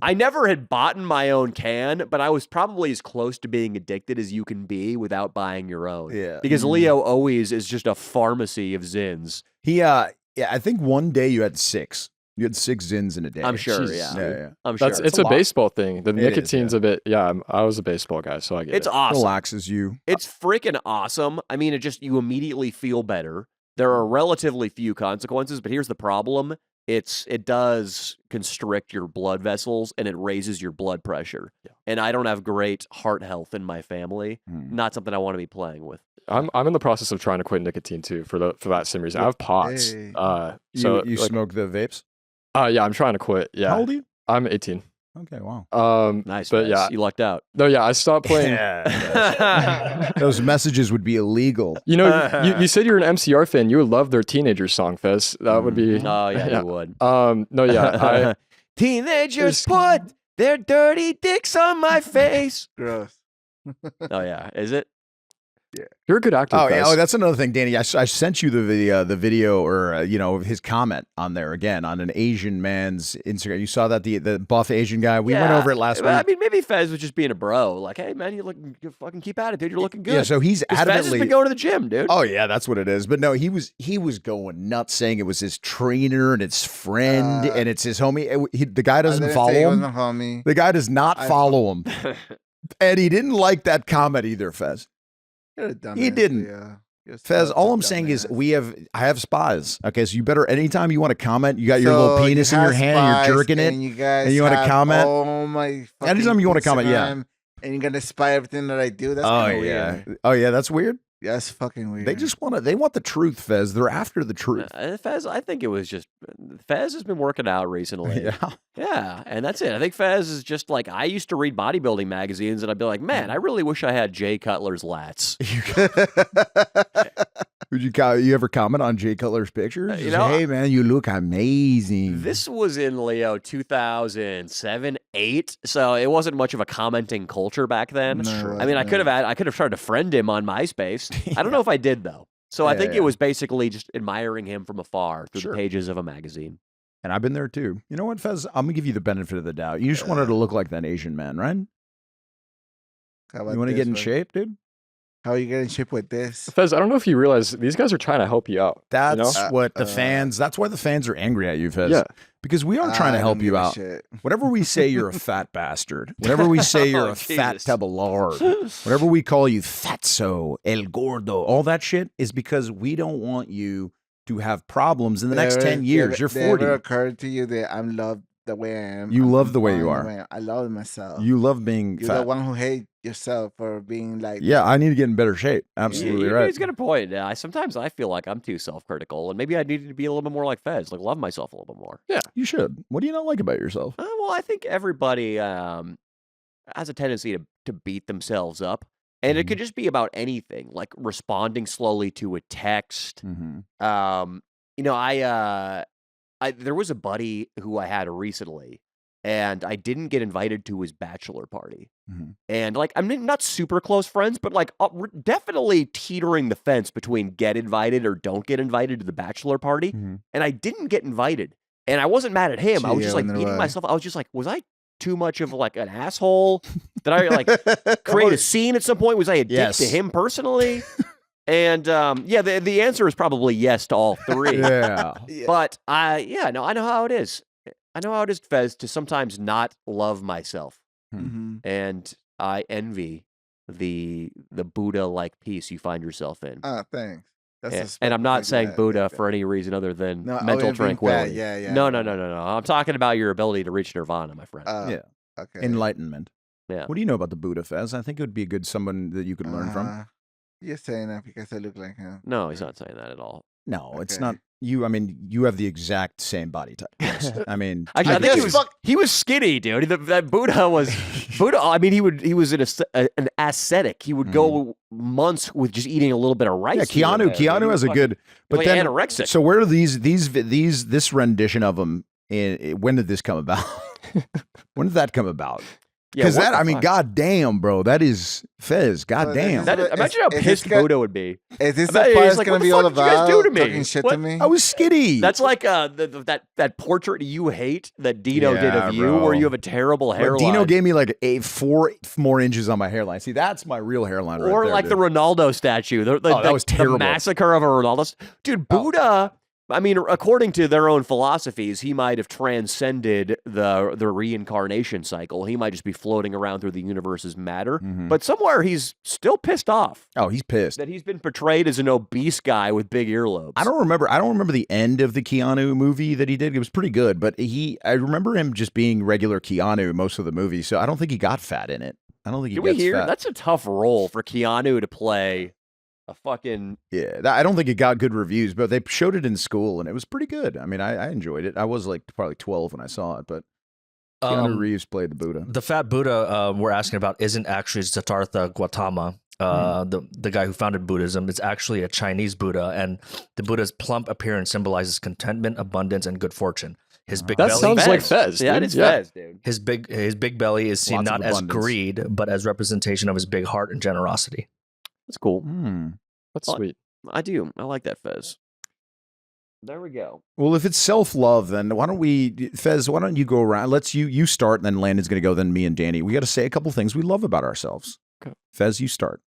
I never had bought my own can, but I was probably as close to being addicted as you can be without buying your own. Yeah. Because Leo always is just a pharmacy of Zins. Yeah, I think one day you had 6. You had 6 Zins in a day. I'm sure, Jesus, yeah. Yeah. I'm sure. It's a lot. baseball thing. The It is, nicotine's yeah. a bit. Yeah, I was a baseball guy, so I get It's it. awesome. Relaxes you. It's freaking awesome. I mean, you immediately feel better. There are relatively few consequences, but here's the problem. It does constrict your blood vessels and it raises your blood pressure. Yeah. And I don't have great heart health in my family. Hmm. Not something I want to be playing with. I'm in the process of trying to quit nicotine too for that same reason. I have pots. Hey. So you like, smoke the vapes? yeah, I'm trying to quit. Yeah. How old are you? I'm 18. Okay, wow. Nice. But Fez. yeah, You lucked out. no, yeah, I stopped playing. Those messages would be illegal. You know, you said you're an MCR fan. You would love their Teenager song, Fez. That would be. Oh, yeah, you would. No, yeah, Teenagers put their dirty dicks on my face. Gross. Oh, yeah. Is it? you're a good actor. Oh, Fez. yeah. Oh, that's another thing, Danny. I sent you the video or his comment on there again on an Asian man's Instagram. You saw that the buff Asian guy. We went Yeah. over it last week. I mean, maybe Fez was just being a bro. Like, hey, man, you fucking keep at it, dude. You're looking good. Yeah, so he's 'Cause Fez has adamantly. been going to the gym, dude. Oh yeah, that's what it is. But no, he was going nuts, saying it was his trainer and his friend and it's his homie. The guy doesn't follow him. Homie. The guy does not follow him, and he didn't like that comment either, Fez. You're a dumbass, He didn't. Yeah. You're Fez, such all a I'm saying is dumbass. I have spies. Okay, so you better anytime you want to comment, you got your So little penis in have your hand and spies you're jerking it. and you guys and you wanna have comment? all my Anytime you wanna comment, yeah. Instagram, and you're gonna spy everything that I do. That's Oh kinda yeah. weird. Oh yeah, that's weird. Yeah, that's fucking weird. They want the truth, Fez. They're after the truth. Fez, I think it was just Fez has been working out recently. Yeah. Yeah, and that's it. I think Fez is just like I used to read bodybuilding magazines, and I'd be like, man, I really wish I had Jay Cutler's lats. Would you ever comment on Jay Cutler's pictures? You Just, know, hey man, you look amazing. This was in Leo 2007, 8, so it wasn't much of a commenting culture back then. No, it I mean, I wasn't. could have tried to friend him on MySpace. I don't know if I did though. So I Yeah, think yeah. it was basically just admiring him from afar through Sure. the pages of a magazine. And I've been there too. You know what, Fez? I'm gonna give you the benefit of the doubt. You just wanted to look like that Asian man, right? How about You want to this get in one? shape, dude? How are you getting in shape with this? Fez, I don't know if you realize these guys are trying to help you out. That's you know? what the fans. That's why the fans are angry at you, Fez. Yeah. Because we aren't trying to I help don't you give a out. shit. Whenever we say you're a fat bastard, whenever we say you're Oh, a fat Jesus. tub of lard, whenever we call you fatso, el gordo, all that shit is because we don't want you to have problems in the next 10 years. You're 40. Never occurred to you that I'm loved the way I am. You I'm love the way you fine are. I am. I love myself. You love being You're fat. the one who hates yourself for being like. Yeah, I need to get in better shape. Absolutely right. He's got a point. Sometimes I feel like I'm too self-critical, and maybe I needed to be a little bit more like Fez, like love myself a little bit more. You should. What do you not like about yourself? Well, I think everybody has a tendency to beat themselves up, and it could just be about anything, like responding slowly to a text. Mm-hmm. There was a buddy who I had recently, and I didn't get invited to his bachelor party. Mhm. And like, I'm not super close friends, but like, definitely teetering the fence between get invited or don't get invited to the bachelor party. Mhm. And I didn't get invited, and I wasn't mad at him. I was Gee, just I like wonder beating why. myself. I was just like, was I too much of like an asshole? Did I like create a scene at some point? Was I a dick Yes. to him personally? And the answer is probably yes to all three. Yeah. But I know how it is. I know how it is, Fez, to sometimes not love myself, Mhm. and I envy the Buddha-like peace you find yourself in. Ah, thanks. That's And I'm not like saying that, Buddha like for any reason other than No, oh, mental yeah, being fat, tranquility. yeah. No. I'm talking about your ability to reach nirvana, my friend. that. Yeah. Okay. Enlightenment. Yeah. What do you know about the Buddha, Fez? I think it would be a good someone that you could learn from. You're saying that because I look like him. No, he's not saying that at all. No, it's Okay. not you. I mean, you have the exact same body type. Yes. I mean, Actually, I think just he was skinny, dude. That Buddha was Buddha. I mean, he was an ascetic. He would go months with just eating a little bit of rice. yeah, Keanu has a good. But like then, anorexic. so where are this rendition of him? When did this come about? When did that come about? Because what that, the I mean, fuck? goddamn, bro, that is Fez. Goddamn. That is, imagine how is pissed this guy- Buddha would be. Is this I the bet he's part it's like, gonna what the be all fuck did you guys about? do to me? Talking shit What? to me? I was skitty. That's like that portrait you hate that Dino did Yeah, of you, bro. where you have a terrible But hairline. Dino gave me like 4 more inches on my hairline. See, that's my real hairline right or there, like dude. the Ronaldo statue. That was terrible. The massacre of a Ronaldo. Dude, Buddha. I mean, according to their own philosophies, he might have transcended the reincarnation cycle. He might just be floating around through the universe as matter. Mhm. But somewhere he's still pissed off Oh, he's pissed. that he's been portrayed as an obese guy with big earlobes. I don't remember the end of the Keanu movie that he did. It was pretty good, but I remember him just being regular Keanu most of the movie, so I don't think he got fat in it. I don't think he Can we gets hear? fat. That's a tough role for Keanu to play a fucking. Yeah, I don't think it got good reviews, but they showed it in school and it was pretty good. I mean, I enjoyed it. I was like probably 12 when I saw it, but Keanu Reeves played the Buddha. The fat Buddha we're asking about isn't actually Siddhartha Gautama, the guy who founded Buddhism. It's actually a Chinese Buddha, and the Buddha's plump appearance symbolizes contentment, abundance, and good fortune. His big That belly, sounds like Fez. Yeah, dude. it's Fez, dude. his big belly is seen Lots of not as abundance. greed, but as representation of his big heart and generosity. That's cool. Hmm. That's Oh, sweet. I do. I like that Fez. There we go. Well, if it's self-love, then why don't we, Fez, why don't you go around? Let's you start, and then Landon's going to go, then me and Danny. We got to say a couple things we love about ourselves. Okay. Fez, you start.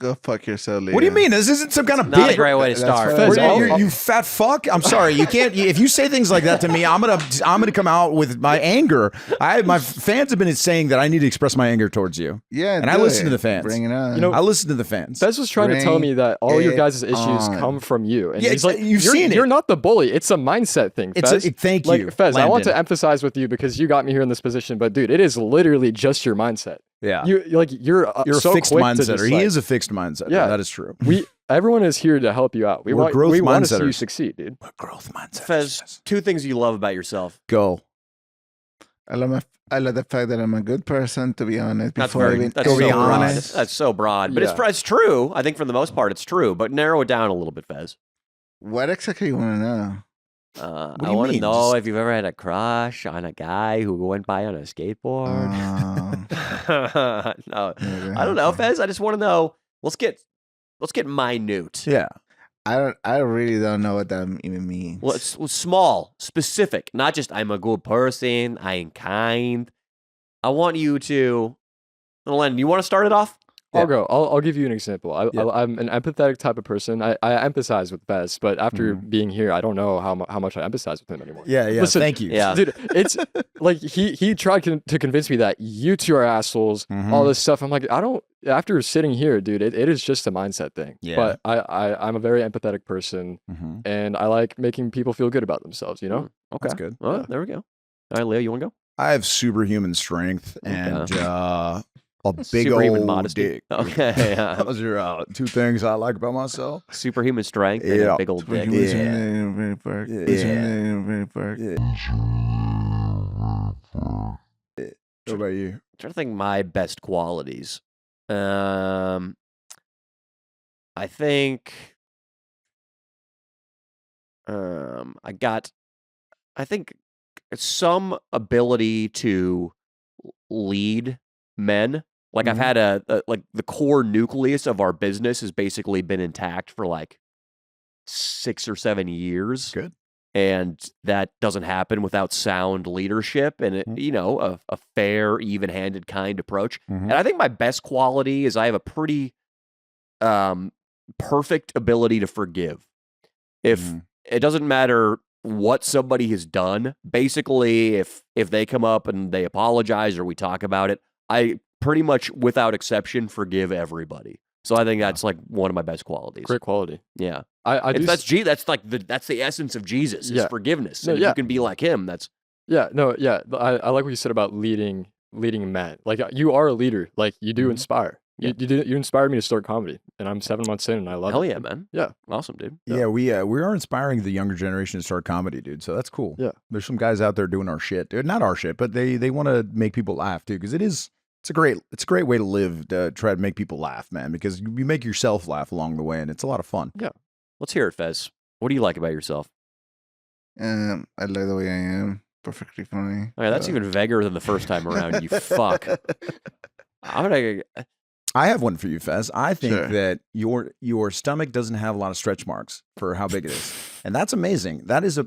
Go fuck yourself, Leo. What do you mean? This isn't some kind of Not a bit. great way to That's start. fair. What Fez, are you, I'll- you fat fuck! I'm sorry, you can't. If you say things like that to me, I'm gonna come out with my anger. My fans have been saying that I need to express my anger towards you. Yeah, And I do listen it. to the fans. Bring it on. You know, I listen to the fans. Fez was trying to tell me that all your guys' issues on. come from you. And Yeah, he's like, you've you're, seen it. You're not the bully. It's a mindset thing, Fez. Thank like, you, Fez, I want to Landon. emphasize with you because you got me here in this position, but dude, it is literally just your mindset. Yeah, You're you're so a fixed quick to mindsetter. just, He like- is a fixed mindsetter. Yeah. That is true. Everyone is here to help you out. We're We growth want to see you mindsetters. succeed, dude. We're growth mindset. Fez, 2 things you love about yourself. Go. I love the fact that I'm a good person, to be honest. That's Before very. even That's to so be broad. honest. That's so broad, but Yeah. it's true. I think for the most part, it's true. But narrow it down a little bit, Fez. What exactly you want to know? do I you want to mean? know Just- if you've ever had a crush on a guy who went by on a skateboard. No, I don't know, Fez. I just want to know. Let's get minute. Yeah. I really don't know what that even means. Well, it's small, specific, not just I'm a good person, I'm kind. I want you to, Len, you want to start it off? I'll go. I'll give you an example. Yeah. I'm an empathetic type of person. I empathize with Fez, but after being here, I don't know how much I empathize with him anymore. Yeah. Yeah. Listen, Thank you. Yeah. Dude, it's like he tried to convince me that you two are assholes, all this stuff. I'm like, I don't. After sitting here, dude, it is just a mindset thing. Yeah. But I'm a very empathetic person, Mhm. and I like making people feel good about themselves. You know. Okay. That's good. Well, there we go. All right, Leo, you want to go? I have superhuman strength and a big Superhuman old modesty. dick. Okay. Those are 2 things I like about myself. Superhuman strength and Yeah. a big old dick. Yeah. What about you? I'm trying to think my best qualities. I think I think some ability to lead men. Like I've had like the core nucleus of our business has basically been intact for like 6 or 7 years. Good. And that doesn't happen without sound leadership and, a fair, even-handed kind approach. And I think my best quality is I have a pretty perfect ability to forgive. If it doesn't matter what somebody has done, basically, if they come up and they apologize or we talk about it, I pretty much, without exception, forgive everybody. So I think that's like one of my best qualities. Great quality. Yeah. I do. That's that's the essence of Jesus is Yeah. forgiveness. No, And if yeah. you can be like him, that's Yeah, no, yeah. I like what you said about leading men. Like you are a leader. Like you do inspire. Yeah. You inspired me to start comedy, and I'm 7 months in, and I love hell it. yeah, man. Yeah. Awesome, dude. Yeah, we are inspiring the younger generation to start comedy, dude. So that's cool. Yeah. There's some guys out there doing our shit, dude. Not our shit, but they want to make people laugh too, because it's a great way to live, to try to make people laugh, man. Because you make yourself laugh along the way, and it's a lot of fun. Let's hear it, Fez. What do you like about yourself? I like the way I am. perfectly funny. Okay, that's even vaguer than the first time around. You fuck. I'm gonna. I have one for you, Fez. I think Sure. that your stomach doesn't have a lot of stretch marks for how big it is, and that's amazing. That is a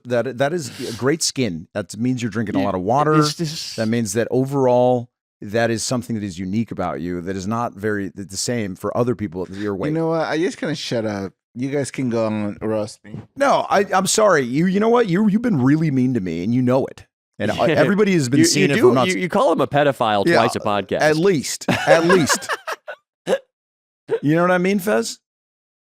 great skin. That means you're drinking a lot of water. That means that overall, that is something that is unique about you. That is not the same for other people your weight. You know what? I just gonna shut up. You guys can go on and roast me. No, I'm sorry. You know what? You've been really mean to me, and you know it. And everybody has been seeing it from nuts. You call him a pedophile twice a podcast. At least. You know what I mean, Fez?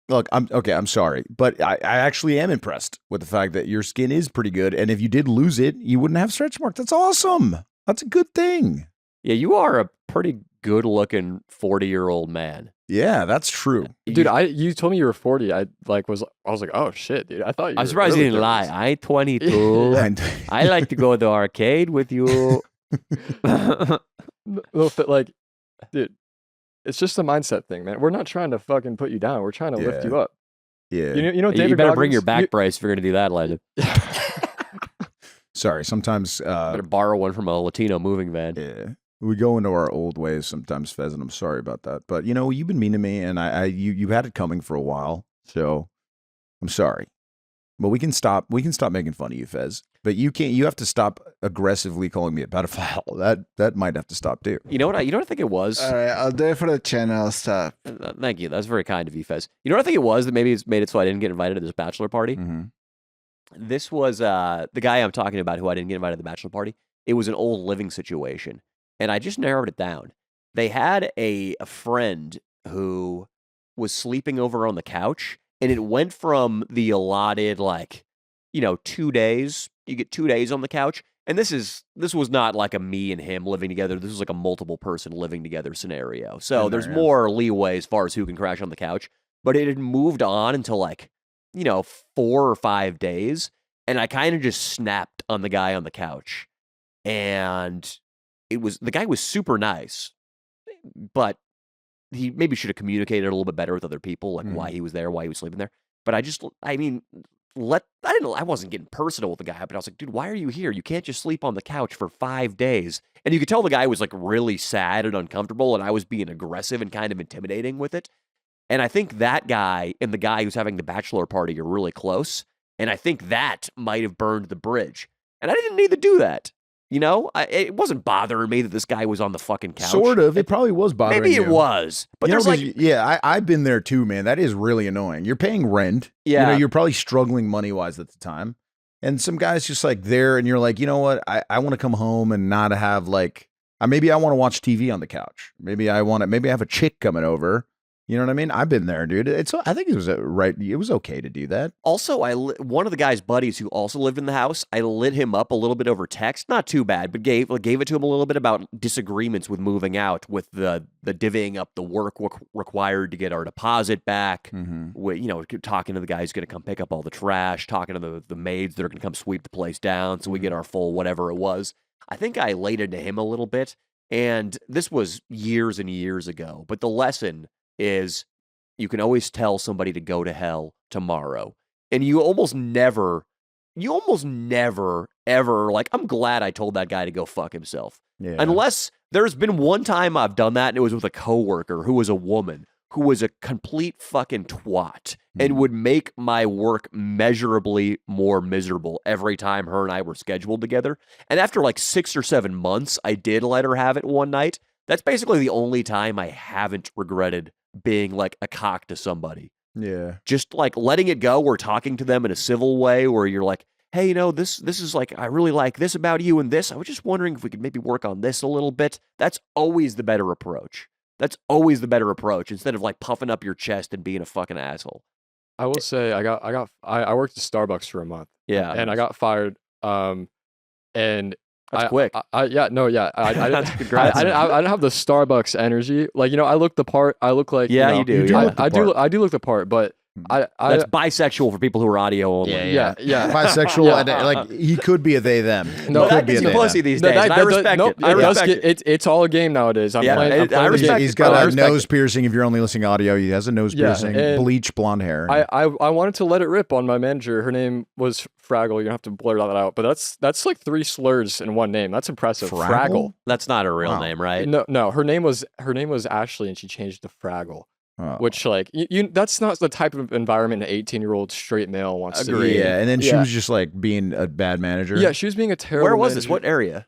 Look, I'm sorry, but I actually am impressed with the fact that your skin is pretty good, and if you did lose it, you wouldn't have stretch marks. That's awesome. That's a good thing. Yeah, you are a pretty good-looking 40-year-old man. Yeah, that's true. Dude, you told me you were 40. I was like, oh shit, dude. I thought you. I'm surprised really you didn't lie. I'm 22. I like to go to the arcade with you. No, but like, dude, it's just a mindset thing, man. We're not trying to fucking put you down. We're trying to lift you up. Yeah. You know, David you better bring Goggins? your back brace if you're going to do that, Landon. Sorry, sometimes Better borrow one from a Latino moving van. yeah, we go into our old ways sometimes, Fez, and I'm sorry about that. But you know, you've been mean to me, and you had it coming for a while, so I'm sorry. But we can stop making fun of you, Fez. But you can't. You have to stop aggressively calling me a pedophile. That might have to stop too. You know what I think it was? All right, I'll do it for the channel. Stop. Thank you. That's very kind of you, Fez. You know what I think it was that maybe it's made it so I didn't get invited to this bachelor party? Mm-hmm. This was the guy I'm talking about who I didn't get invited to the bachelor party. It was an old living situation, and I just narrowed it down. They had a friend who was sleeping over on the couch, and it went from the allotted 2 days. You get 2 days on the couch, and this was not like a me and him living together. This was like a multiple person living together scenario. So there's more leeway as far as who can crash on the couch. But it had moved on until 4 or 5 days, and I kind of just snapped on the guy on the couch. And the guy was super nice, but he maybe should have communicated a little bit better with other people, like why he was there, why he was sleeping there. But I wasn't getting personal with the guy, but I was like, dude, why are you here? You can't just sleep on the couch for 5 days. And you could tell the guy was really sad and uncomfortable, and I was being aggressive and kind of intimidating with it. And I think that guy and the guy who's having the bachelor party are really close. And I think that might have burned the bridge. And I didn't need to do that. You know, it wasn't bothering me that this guy was on the fucking couch. Sort of. It probably was bothering Maybe you. it was. But there's I've been there too, man. That is really annoying. You're paying rent. Yeah. You're probably struggling money-wise at the time. And some guy's just there, and you're like, you know what? I want to come home and not have maybe I want to watch TV on the couch. Maybe I have a chick coming over. You know what I mean? I've been there, dude. I think it was right. It was okay to do that. Also, one of the guy's buddies who also lived in the house, I lit him up a little bit over text. Not too bad, but gave it to him a little bit about disagreements with moving out, with the divvying up the work required to get our deposit back. Mm-hmm. Talking to the guy who's going to come pick up all the trash, talking to the maids that are going to come sweep the place down, so we get our full whatever it was. I think I laid into him a little bit, and this was years and years ago. But the lesson is you can always tell somebody to go to hell tomorrow. And you almost never ever I'm glad I told that guy to go fuck himself. Yeah. Unless there's been one time I've done that, and it was with a coworker who was a woman who was a complete fucking twat and would make my work measurably more miserable every time her and I were scheduled together. And after 6 or 7 months, I did let her have it one night. That's basically the only time I haven't regretted being a cock to somebody. Yeah. Just letting it go or talking to them in a civil way where you're like, hey, this is I really like this about you and this. I was just wondering if we could maybe work on this a little bit. That's always the better approach. Instead of puffing up your chest and being a fucking asshole. I will say I worked at Starbucks for a month. Yeah. And I got fired. And that's quick. I didn't Congrats. I didn't have the Starbucks energy. I look the part. I look like you do. I do look the part, but That's bisexual for people who are audio only. yeah. Bisexual, and like he could be a they them. No, He that could be gets a you they pussy them. these days. And I respect it. I respect it. It's all a game nowadays. I'm Yeah, playing, I'm I playing the respect game. it. He's got I a respect nose piercing. If you're only listening audio, he has a nose piercing, and bleach blonde hair. I wanted to let it rip on my manager. Her name was Fraggle. You have to blur that out. But that's like 3 slurs in one name. That's impressive. Fraggle. That's not a real Wow. name, right? No. Her name was Ashley, and she changed to Fraggle. Oh. Which like that's not the type of environment an 18-year-old straight male wants to be. Yeah, and then she Yeah. was just like being a bad manager. Yeah, she was being a terrible. Where was this? manager. What area?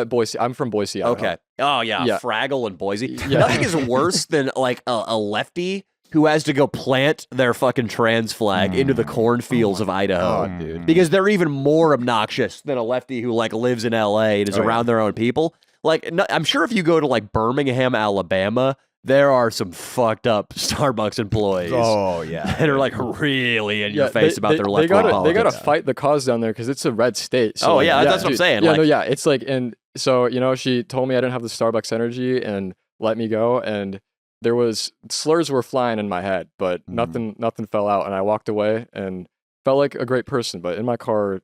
Boise. I'm from Boise. Idaho. Okay. Oh yeah, Yeah. Fraggle and Boise. Yeah. Nothing is worse than like a lefty who has to go plant their fucking trans flag into the cornfields of Idaho. God, dude. Because they're even more obnoxious than a lefty who like lives in LA and is around their own people. Like I'm sure if you go to like Birmingham, Alabama, there are some fucked up Starbucks employees Oh yeah. that are like really in your face about their left they wing gotta, politics. They gotta fight the cause down there because it's a red state. So Oh, like, yeah, that's what I'm dude, saying, Yeah, like- no, yeah, it's like, and so she told me I didn't have the Starbucks energy and let me go, and there was slurs were flying in my head, but nothing fell out, and I walked away and felt like a great person. But in my car,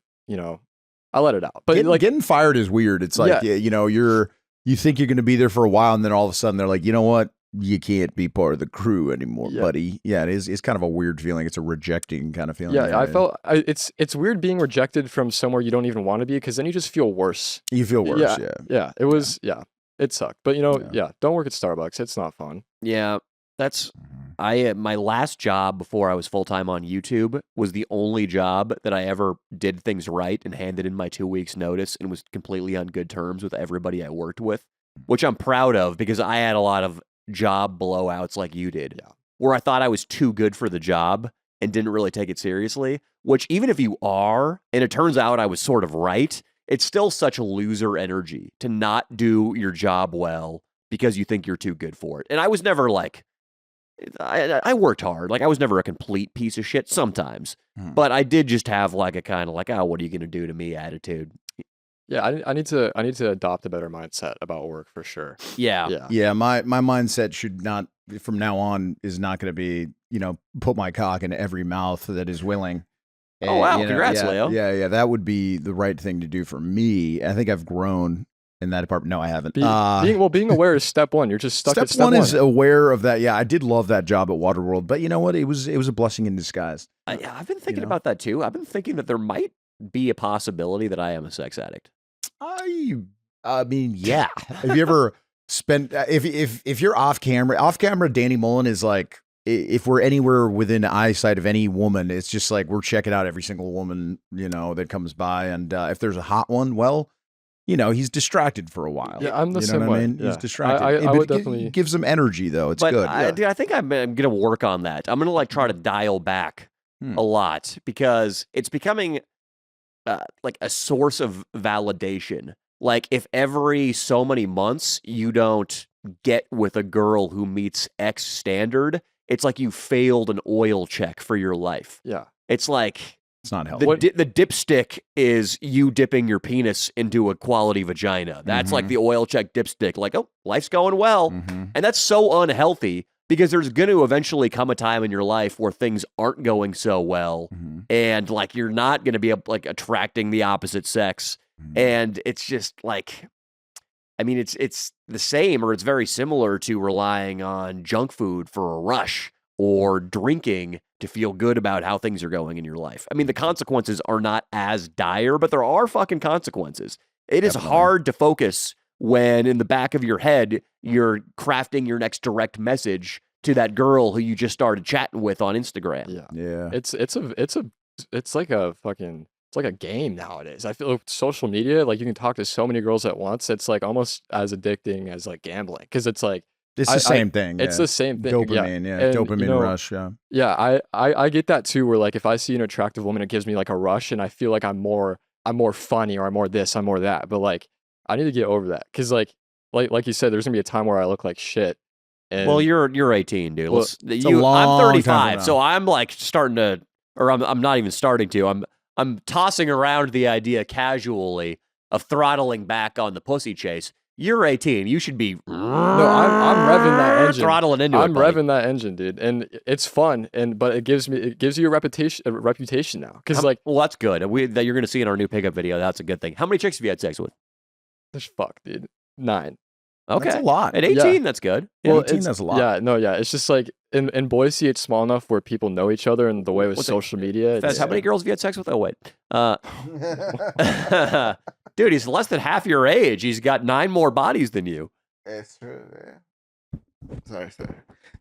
I let it out. But Getting fired is weird. It's like Yeah. you think you're going to be there for a while, and then all of a sudden they're like, you know what? You can't be part of the crew anymore, Yeah. buddy. Yeah, it is. It's kind of a weird feeling. It's a rejecting kind of feeling. yeah, I felt it's weird being rejected from somewhere you don't even want to be, because then you just feel worse. you feel worse. Yeah. Yeah, it was. Yeah, it sucked. But don't work at Starbucks. It's not fun. Yeah, that's my last job before I was full time on YouTube was the only job that I ever did things right and handed in my 2 weeks notice and was completely on good terms with everybody I worked with, which I'm proud of because I had a lot of job blowouts like you did, where I thought I was too good for the job and didn't really take it seriously, which even if you are, and it turns out I was sort of right, it's still such a loser energy to not do your job well because you think you're too good for it. And I was never like, I worked hard. Like I was never a complete piece of shit sometimes, but I did just have like a kind of like, oh, what are you going to do to me attitude. Yeah, I need to adopt a better mindset about work for sure. Yeah. Yeah, my mindset should not, from now on, is not going to be, put my cock in every mouth that is willing. Oh, wow. And, Congrats, yeah, Leo. Yeah, that would be the right thing to do for me. I think I've grown in that department. No, I haven't. Being aware is step one. You're just stuck at step one is aware of that. Yeah, I did love that job at Waterworld, but you know what? It was a blessing in disguise. I've been thinking about that too. I've been thinking that there might be a possibility that I am a sex addict. I mean, yeah. Have you ever spent if you're off camera, Danny Mullen is like, if we're anywhere within eyesight of any woman, it's just like we're checking out every single woman, that comes by. And if there's a hot one, well, he's distracted for a while. Yeah, I'm the you know same what I way. mean? Yeah. He's distracted. I would It definitely gives him energy though. It's but good. Dude, I think I'm going to work on that. I'm going to like try to dial back a lot because it's becoming like a source of validation. Like if every so many months you don't get with a girl who meets X standard, it's like you failed an oil check for your life. Yeah. It's like It's not healthy. the dipstick is you dipping your penis into a quality vagina. That's like the oil check dipstick. Like, oh, life's going well. And that's so unhealthy because there's going to eventually come a time in your life where things aren't going so well. And like, you're not going to be like attracting the opposite sex. And it's just like, I mean, it's the same or it's very similar to relying on junk food for a rush or drinking to feel good about how things are going in your life. I mean, the consequences are not as dire, but there are fucking consequences. It is hard to focus when in the back of your head, you're crafting your next direct message to that girl who you just started chatting with on Instagram. Yeah. It's like a game nowadays. I feel like social media, like you can talk to so many girls at once. It's like almost as addicting as like gambling because it's like It's the same thing. It's the same thing. Dopamine, yeah. And, Dopamine rush, yeah. Yeah, I get that too. Where like if I see an attractive woman, it gives me like a rush, and I feel like I'm more funny or I'm more this, I'm more that. But like I need to get over that because like you said, there's gonna be a time where I look like shit. And Well, you're 18, dude. Well, I'm 35, time from so now. I'm like starting to, or I'm not even starting to. I'm tossing around the idea casually of throttling back on the pussy chase. You're 18. You should be. No, I'm revving that engine. Throttling into it. I'm buddy. revving that engine, dude, and it's fun. But it gives you a reputation now. Because like, well, that's good. That you're gonna see in our new pickup video. That's a good thing. How many chicks have you had sex with? there's fuck, dude. 9. Okay, That's a lot. At 18, that's good. Yeah, Well, 18, it's- that's a lot. Yeah, no, yeah. It's just like in Boise, it's small enough where people know each other, and the way with What's it- social media. Fez, how many girls have you had sex with? Oh wait, dude, he's less than half your age. He's got 9 more bodies than you. It's true, man. Sorry.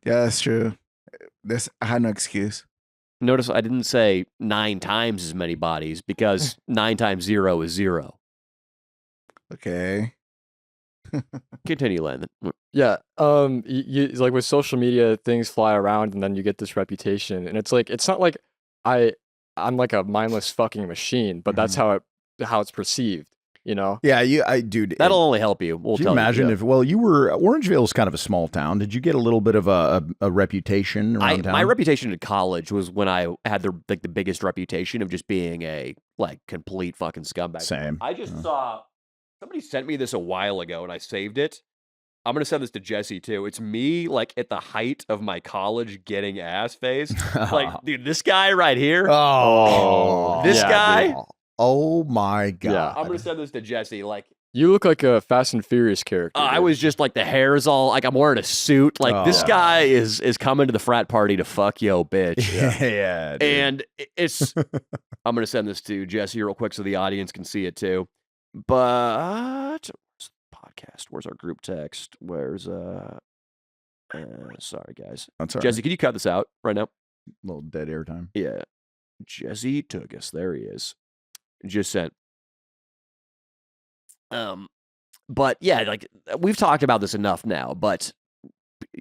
Yeah, that's true. I had no excuse. Notice I didn't say 9 times as many bodies because 9 times 0 is 0. Okay. Continue, Landon. Yeah. You like with social media, things fly around, and then you get this reputation, and it's like it's not like I'm like a mindless fucking machine, but that's how it's perceived. You know? Yeah, dude. That'll only help you. We'll Could you tell imagine you. if, you were, Orangevale's kind of a small town. Did you get a little bit of a reputation around town? My reputation in college was when I had the biggest reputation of just being a complete fucking scumbag. Same. I just saw somebody sent me this a while ago and I saved it. I'm gonna send this to Jesse too. It's me at the height of my college getting ass phase. Dude, this guy right here. Oh, This yeah, guy. dude. Oh my god. Yeah. I'm gonna send this to Jesse. You look like a Fast and Furious character. I dude. was just the hair's all I'm wearing a suit. This Oh. guy is coming to the frat party to fuck yo bitch. Yeah, dude. And it's I'm gonna send this to Jesse real quick so the audience can see it too. But where's the podcast? Where's our group text? Where's sorry guys. That's all Jesse, can you cut this out right now? right. A little dead air time. Yeah. Jesse took us. There he is. Just sent. But yeah, we've talked about this enough now, but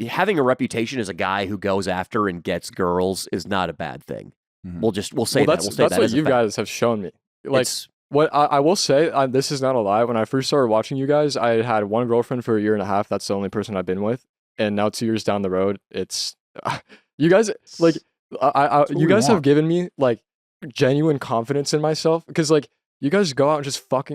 having a reputation as a guy who goes after and gets girls is not a bad thing. Mhm. We'll say that. We'll say that's that what as a you fact. guys have shown me. Like It's- what I will say, this is not a lie. When I first started watching you guys, I had one girlfriend for a year and a half. That's the only person I've been with, and now 2 years down the road, it's you guys like what you we guys have want. given me genuine confidence in myself because you guys go out and just fuck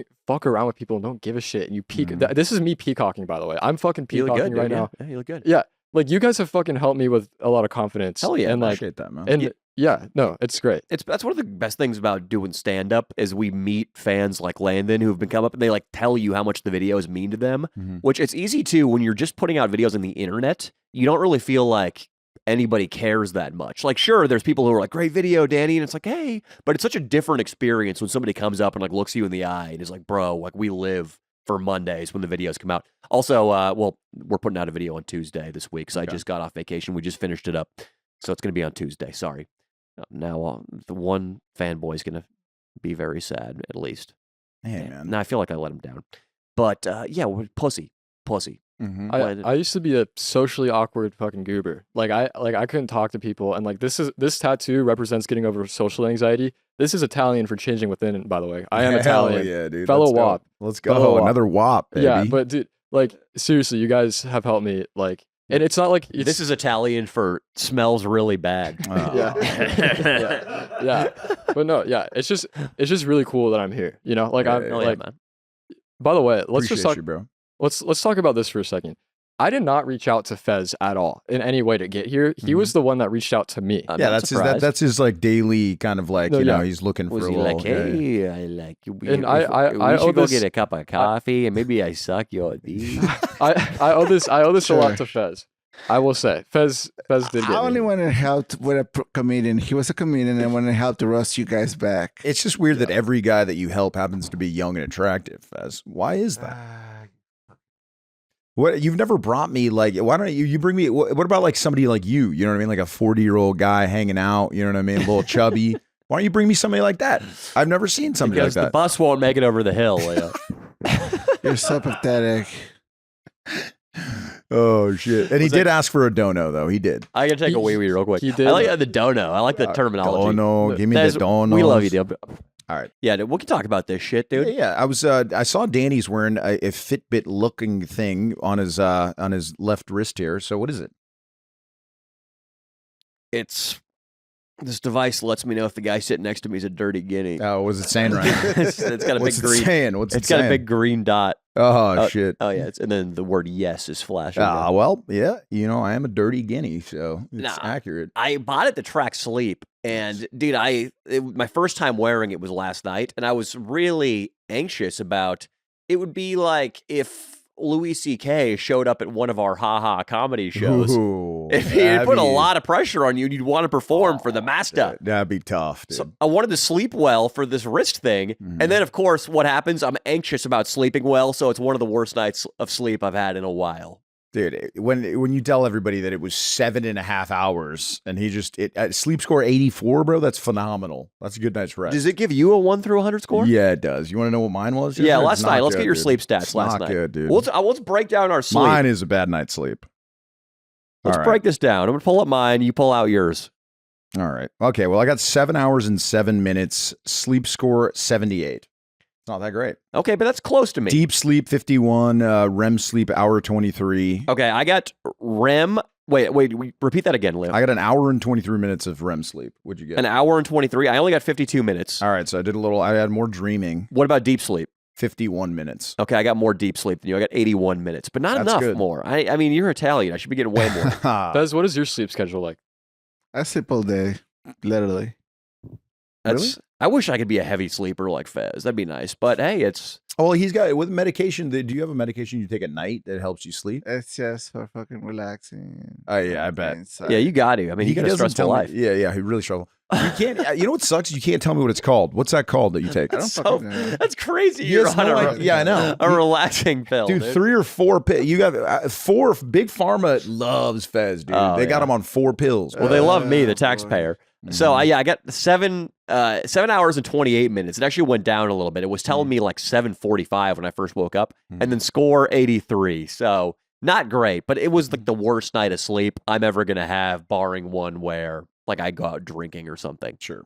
around with people and don't give a shit and you peak. Mhm. This is me peacocking, by the way. I'm fucking you look good peacocking right dude, now. Yeah, you look good. Yeah, you guys have fucking helped me with a lot of confidence. Hell yeah, and Appreciate that, man. and yeah, no, it's great. That's one of the best things about doing stand up is we meet fans like Landon who've been come up and they tell you how much the videos mean to them, Mhm. which it's easy to when you're just putting out videos on the internet. You don't really feel like anybody cares that much. Sure, there's people who are great video, Danny, and it's hey, but it's such a different experience when somebody comes up and looks you in the eye and is bro, we live for Mondays when the videos come out. Also, we're putting out a video on Tuesday this week, so I Okay. just got off vacation. We just finished it up, so it's going to be on Tuesday. Sorry. Now, the one fanboy is going to be very sad, at least. Hey, man. Now I feel like I let him down. But, yeah, pussy. Mhm. I used to be a socially awkward fucking goober. I couldn't talk to people, and this tattoo represents getting over social anxiety. This is Italian for changing within, by the way. I am Hell Italian. yeah, dude. Fellow Let's go. WAP. Let's go. Fellow WAP. Another WAP, baby. Yeah, but dude, seriously, you guys have helped me. And it's not like it's, This is Italian for smells really bad. Oh. yeah. But no, yeah, it's just really cool that I'm here. You know, Yeah, I'm yeah, Oh, yeah, man. By the way, let's Appreciate just talk. you, bro. Let's talk about this for a second. I did not reach out to Fez at all in any way to get here. He was the one that reached out to me. I'm Yeah, not that's surprised. that's his daily kind of No, you know, yeah. he's looking for Was a he little. hey, I like you. And we I should owe go this- get a cup of coffee and maybe I suck your dick. I owe this a lot to Fez. I will say Fez did get I only me. wanted help with a comedian. He was a comedian, and I wanted help to roast you guys back. It's just weird that every guy that you help happens to be young and attractive. Fez. Why is that? What you've never brought me why don't you bring me what about somebody like you know what I mean, a 40-year-old guy hanging out, you know what I mean, a little chubby. Why don't you bring me somebody like that? I've never seen somebody Because like the that. bus won't make it over the hill, Leo. You're so pathetic. Oh shit. And he did ask for a dono though. He did. I gotta take He- a wee wee real quick. he did. I like the dono. I like the terminology. Dono, give me Fez, the dono. We love you, dude. All right. Yeah, dude, we can talk about this shit, dude. Yeah. I was I saw Danny's wearing a Fitbit looking thing on his left wrist here. So what is it? It's This device lets me know if the guy sitting next to me is a dirty guinea. Oh, what's it saying right now? It's got a What's big it green. saying? What's it It's got saying? a big green dot. Oh, shit. Oh yeah, and then the word yes is flashing. Well, yeah. You know, I am a dirty guinea, so it's Nah. accurate. I bought it to track sleep, and dude, my first time wearing it was last night, and I was really anxious about. It would be like if Louis C.K. showed up at one of our haha comedy shows. Ooh, If he put a lot of pressure on you, and you'd want to perform for the master. That'd be tough, dude. So I wanted to sleep well for this wrist thing, and then of course, what happens? I'm anxious about sleeping well, so it's one of the worst nights of sleep I've had in a while. Dude, when you tell everybody that it was 7.5 hours and he just sleep score 84, bro, that's phenomenal. That's a good night's rest. Does it give you a 1 through 100 score? Yeah, it does. You want to know what mine was? Yeah, It's last not night. Let's good, get your dude. sleep stats It's last not night. good, dude. Let's break down our sleep. Mine is a bad night's sleep. Let's All right. break this down. I'm gonna pull up mine. You pull out yours. All right. Okay. Well, I got 7 hours and 7 minutes. Sleep score 78. It's not that great. Okay, but that's close to me. Deep sleep 51. REM sleep hour 23. Okay, I got REM. Wait. Repeat that again, Leo. I got an hour and 23 minutes of REM sleep. What'd you get? An hour and 23. I only got 52 minutes. All right. So I had more dreaming. What about deep sleep? 51 minutes. Okay, I got more deep sleep than you. I got 81 minutes, but not That's enough good. more. I mean, you're Italian. I should be getting way more. Fez, what is your sleep schedule like? I sleep all day, literally. That's. I wish I could be a heavy sleeper like Fez. That'd be nice. But hey, it's. Well, he's got with medication. Do you have a medication you take at night that helps you sleep? It's just for fucking relaxing. Oh yeah, I bet. Yeah, you got to. I mean, you got a doesn't stressful tell me- life. Yeah, he really struggle. You can't. You know what sucks? You can't tell me what it's called. What's that called that you take? I don't So, fucking know. that's crazy. He You're has on no a, idea. Yeah, I know. a relaxing pill, Dude, dude. 3 or 4 pills. You got 4. Big Pharma loves Fez, dude. Oh, They got yeah. him on 4 pills. Well, they love me, the boy. taxpayer. So I got 7 hours and 28 minutes. It actually went down a little bit. It was telling me like 7:45 when I first woke up, and then score 83. So not great, but it was like the worst night of sleep I'm ever gonna have, barring one where like I go out drinking or something. Sure.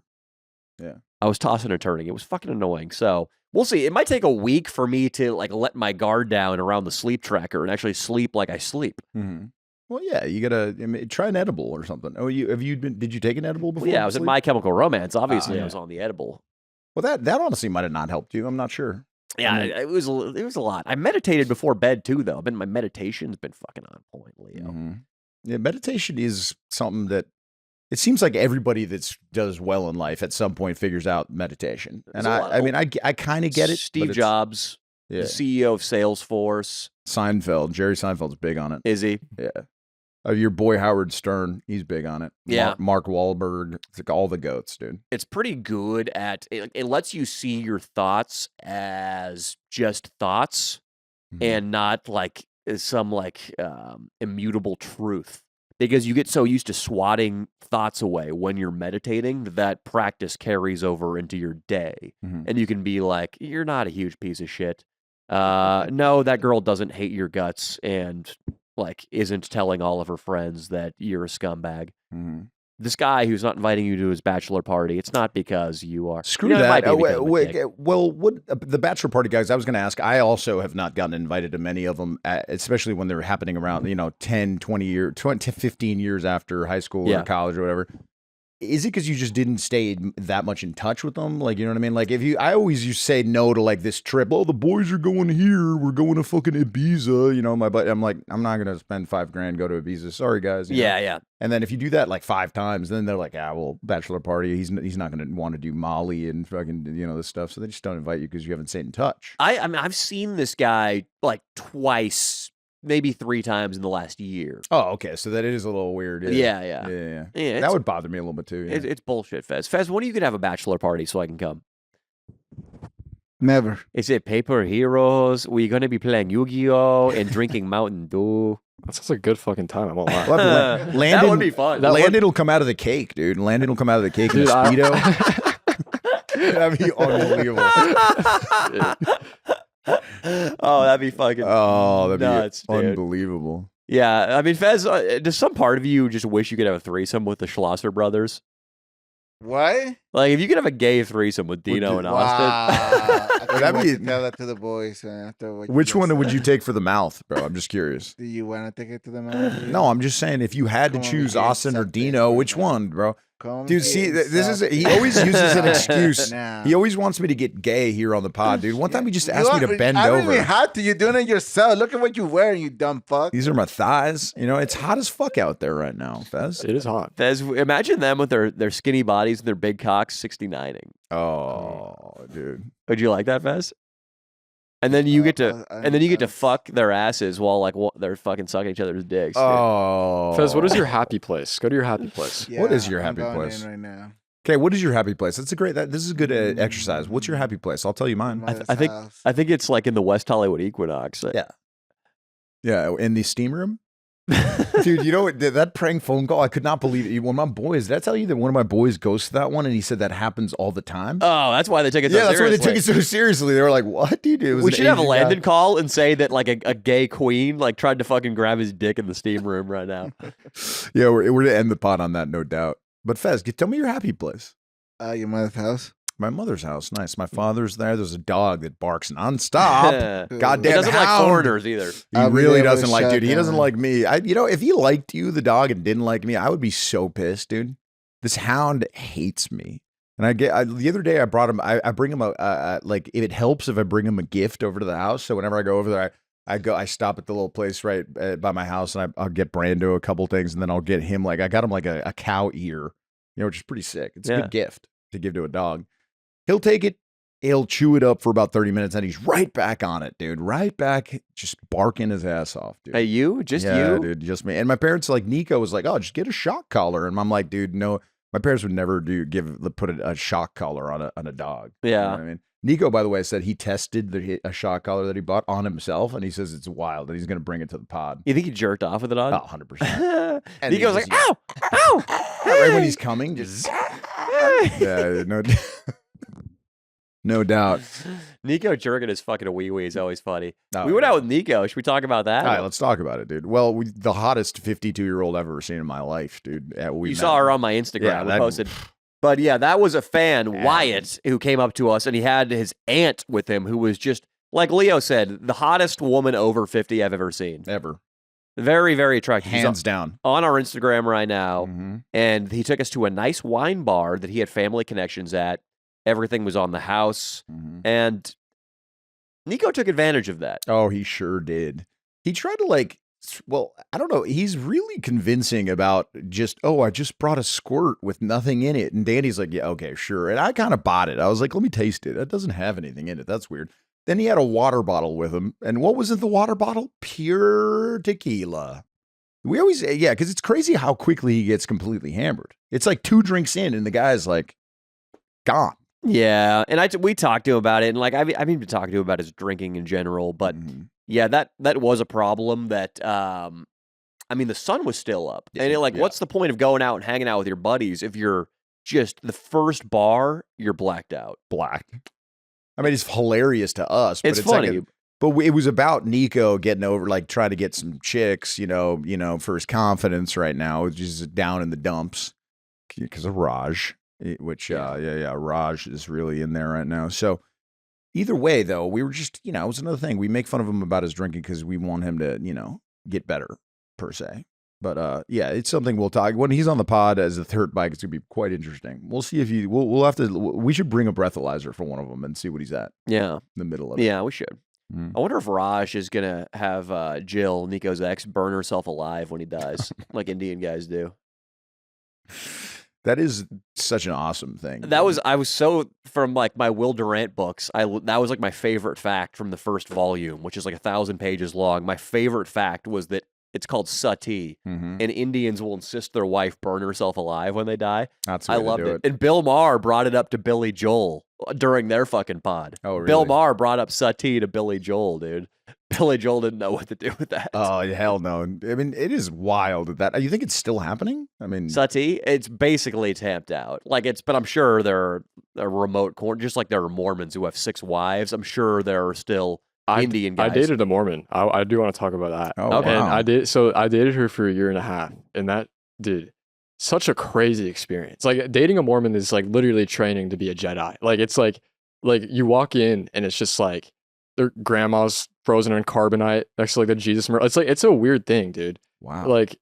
I was tossing and turning. It was fucking annoying. So we'll see. It might take a week for me to like let my guard down around the sleep tracker and actually sleep like I sleep. Mm-hmm. Well, yeah, you gotta try an edible or something. Oh, did you take an edible before? Well, yeah, I was at sleep? My Chemical Romance. Obviously, yeah. I was on the edible. Well, that honestly might have not helped you. I'm not sure. Yeah, I mean- it was a lot. I meditated before bed too, though. My meditation's been fucking on point, Leo. Mhm. Yeah, meditation is something that it seems like everybody that does well in life at some point figures out meditation. And There's a lot I of- mean, I kind of get it. but Steve it's- Jobs, yeah, the CEO of Salesforce, Seinfeld, Jerry Seinfeld's big on it. is he? Yeah. Your boy Howard Stern, he's big on it. Yeah. Mark Wahlberg, it's like all the goats, dude. It's pretty good at it lets you see your thoughts as just thoughts Mhm. and not like some like immutable truth. Because you get so used to swatting thoughts away when you're meditating that practice carries over into your day. Mhm. And you can be like, you're not a huge piece of shit. No, that girl doesn't hate your guts and like isn't telling all of her friends that you're a scumbag. Mhm. This guy who's not inviting you to his bachelor party, it's not because you are. Screw You know, it might that. be because I'm a dick. Well, what the bachelor party guys? I was going to ask. I also have not gotten invited to many of them, especially when they're happening around 10, 20 years, 20, 15 years after high school Yeah. or college or whatever. Is it because you just didn't stay that much in touch with them? Like, you know what I mean? Like, I always used to say no to like this trip. Oh, the boys are going here. We're going to fucking Ibiza. You know, I'm like, I'm not gonna spend $5,000 go to Ibiza. Sorry, guys. you know? Yeah. And then if you do that like 5 times, then they're like, well, bachelor party. He's not going to want to do Molly and fucking this stuff. So they just don't invite you because you haven't stayed in touch. I mean, I've seen this guy like twice, maybe 3 times in the last year. Oh, okay. So that is a little weird. Yeah. Yeah. Yeah, That it's, would bother me a little bit too. Yeah. it's bullshit, Fez. Fez, when are you gonna have a bachelor party so I can come? Never. Is it Paper Heroes? We're gonna be playing Yu-Gi-Oh and drinking Mountain Dew. That sounds like a good fucking time. I won't lie. We'll have to That would be fun. Landon will come out of the cake, dude. Landon will come out of the cake in a Dude, Speedo. That'd be unbelievable. Oh, that'd be fucking That'd nuts, be dude. unbelievable. Yeah, I mean, Fez, does some part of you just wish you could have a threesome with the Schlosser brothers? Why? Like, if you could have a gay threesome with Dino and Austin. I can't That'd wait be- to tell that to the boys. After what Which you one just would you said. take for the mouth, bro? I'm just curious. Do you want to take it to the mouth? No, I'm just saying if you had to Come on, choose we can't Austin or accept this Dino, right which now. one, bro? Come Dude, get see, this is some- he always uses an excuse. Nah. He always wants me to get gay here on the pod, dude. One time he just You asked me are- to bend I don't over. even have to. You're doing it yourself. Look at what you're wearing, you dumb fuck. These are my thighs. You know, it's hot as fuck out there right now, Fez. It is hot. Fez, imagine them with their skinny bodies and their big cocks 69ing. Oh, dude. Would you like that, Fez? And then you get to I- fuck their asses while like they're fucking sucking each other's dicks. dude. Oh. Fez, what is your happy place? Go to your happy place. What is your I'm happy going place? in right now. Okay, what is your happy place? That's a great. This is a good exercise. What's your happy place? I'll tell you mine. I Mother's think house. I think it's like in the West Hollywood Equinox. Yeah. Yeah, in the steam room. Dude, you know what? That prank phone call, I could not believe it. One of my boys, did I tell you that one of my boys ghosted that one and he said that happens all the time? Oh, that's why they took it so yeah, that's why they seriously. took it so seriously. They were like, what, dude? It was We an should have a Asian guy. Landon call and say that like a gay queen like tried to fucking grab his dick in the steam room right now. Yeah, we're going to end the pod on that, no doubt. But Fez, tell me your happy place. Your mother's house. My mother's house. Nice. My father's there. There's a dog that barks nonstop. He Goddamn doesn't like hound. foreigners either. He I'll be really there with doesn't a like, dude. He doesn't shotgun. like me. If he liked you, the dog, and didn't like me, I would be so pissed, dude. This hound hates me. And the other day I brought him. I bring him like if it helps if I bring him a gift over to the house. So whenever I go over there, I stop at the little place right by my house, and I'll get Brando a couple things, and then I'll get him I got him like a cow ear, which is pretty sick. It's a Yeah. good gift to give to a dog. He'll take it. He'll chew it up for about 30 minutes, and he's right back on it, dude. Right back, just barking his ass off, dude. Hey, you? Just Yeah, you? dude, just me. And my parents, like Nico, was like, "Oh, just get a shock collar." And I'm like, "Dude, no." My parents would never put a shock collar on a dog. You know Yeah. what I mean, Nico, by the way, said he tested a shock collar that he bought on himself, and he says it's wild, and he's going to bring it to the pod. You think he jerked off with it on? Oh, 100%. And Nico's he like, just- ow, ow. Right when he's coming, just yeah, no doubt. Nico jerking his fucking wee wee is always funny. Oh, we went yeah. out with Nico. Should we talk about that? All right, let's talk about it, dude. Well, the hottest 52-year-old I've ever seen in my life, dude. You saw her on my Instagram. Yeah, we that- posted. But yeah, that was a fan, Yeah. Wyatt, who came up to us, and he had his aunt with him, who was just, like Leo said, the hottest woman over 50 I've ever seen. ever, Very, very attractive. She's hands down. on our Instagram right now, Mhm. and he took us to a nice wine bar that he had family connections at. Everything was on the house, Mhm. and Nico took advantage of that. Oh, he sure did. He tried to well, I don't know. He's really convincing about I just brought a squirt with nothing in it. And Danny's like, yeah, okay, sure. And I kind of bought it. I was like, let me taste it. It doesn't have anything in it. That's weird. Then he had a water bottle with him. And what was in the water bottle? Pure tequila. We always, yeah, because it's crazy how quickly he gets completely hammered. It's like 2 drinks in and the guy's like, gone. Yeah, and we talked to him about it, and like I've been talking to him about his drinking in general, but Mhm. yeah, that was a problem. That I mean, the sun was still up, and Yeah. what's the point of going out and hanging out with your buddies if you're just the first bar you're blacked out? Black. I mean, it's hilarious to us, but It's it's like funny. but it was about Nico getting over, trying to get some chicks, for his confidence right now, which is down in the dumps because of Raj, which, Raj is really in there right now. So either way, though, we were just, it was another thing. We make fun of him about his drinking because we want him to, get better, per se. But yeah, it's something we'll talk when he's on the pod as a third bike. It's gonna be quite interesting. We'll see if we'll have to. We should bring a breathalyzer for one of them and see what he's at Yeah, in the middle of it. yeah, we should. Mm. I wonder if Raj is gonna have Jill, Nico's ex, burn herself alive when he dies, like Indian guys do. That is such an awesome thing. I was so from like my Will Durant books. That was like my favorite fact from the first volume, which is like 1,000 pages long. My favorite fact was that it's called sati, Mhm. and Indians will insist their wife burn herself alive when they die. That's the I way to loved do it. And Bill Maher brought it up to Billy Joel during their fucking pod. Oh, Bill really? Maher brought up sati to Billy Joel, dude. Billy Joel didn't know what to do with that. Oh hell no! I mean, it is wild that you think it's still happening. I mean, Sati, it's basically tamped out. But I'm sure there are remote corner, just like there are Mormons who have 6 wives. I'm sure there are still Indian guys. I dated a Mormon. I do want to talk about that. Oh, Okay. And wow. I dated her for a year and a half, and that such a crazy experience. Like dating a Mormon is like literally training to be a Jedi. Like it's like you walk in and it's just like their grandma's frozen in carbonite next to like the Jesus. It's like it's a weird thing, dude. Wow. Like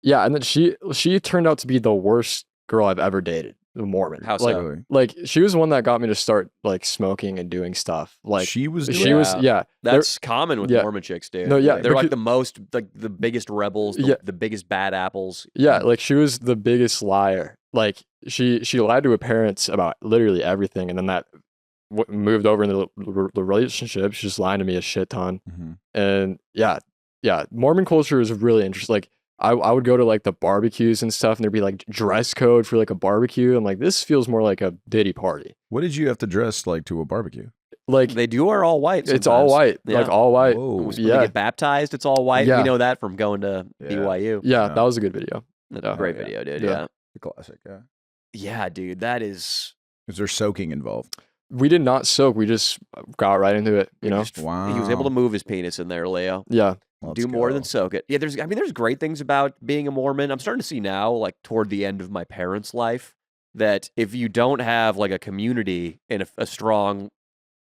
Yeah, and then she turned out to be the worst girl I've ever dated. The Mormon. How like, so? Really? like she was the one that got me to start like smoking and doing stuff. Like She was she doing was Yeah. yeah. That's common with yeah. Mormon chicks, dude. No, yeah, They're like because- the most, like the biggest rebels, Yeah. the biggest bad apples. Yeah, like she was the biggest liar. Like she lied to her parents about literally everything, and then that moved over into the relationship. She's just lying to me a shit ton. Mhm. And yeah, Mormon culture is really interesting. Like I would go to like the barbecues and stuff, and there'd be like dress code for like a barbecue. I'm like, this feels more like a Diddy party. What did you have to dress like to a barbecue? Like They do wear all white. it's all sometimes. white, Yeah. like all white. Whoa. When they Yeah, get baptized, it's all white. Yeah. We know that from going to Yeah. BYU. yeah, Yeah. that was a good video. That's Yeah. a great Oh, yeah. video, dude. Yeah. Yeah. The classic, yeah. Yeah, dude. That is. Is there soaking involved? We did not soak. We just got right into it. You know. Wow. He was able to move his penis in there, Leo. Yeah. Let's Do more go. than soak it. Yeah, there's great things about being a Mormon. I'm starting to see now, like toward the end of my parents' life, that if you don't have like a community and a strong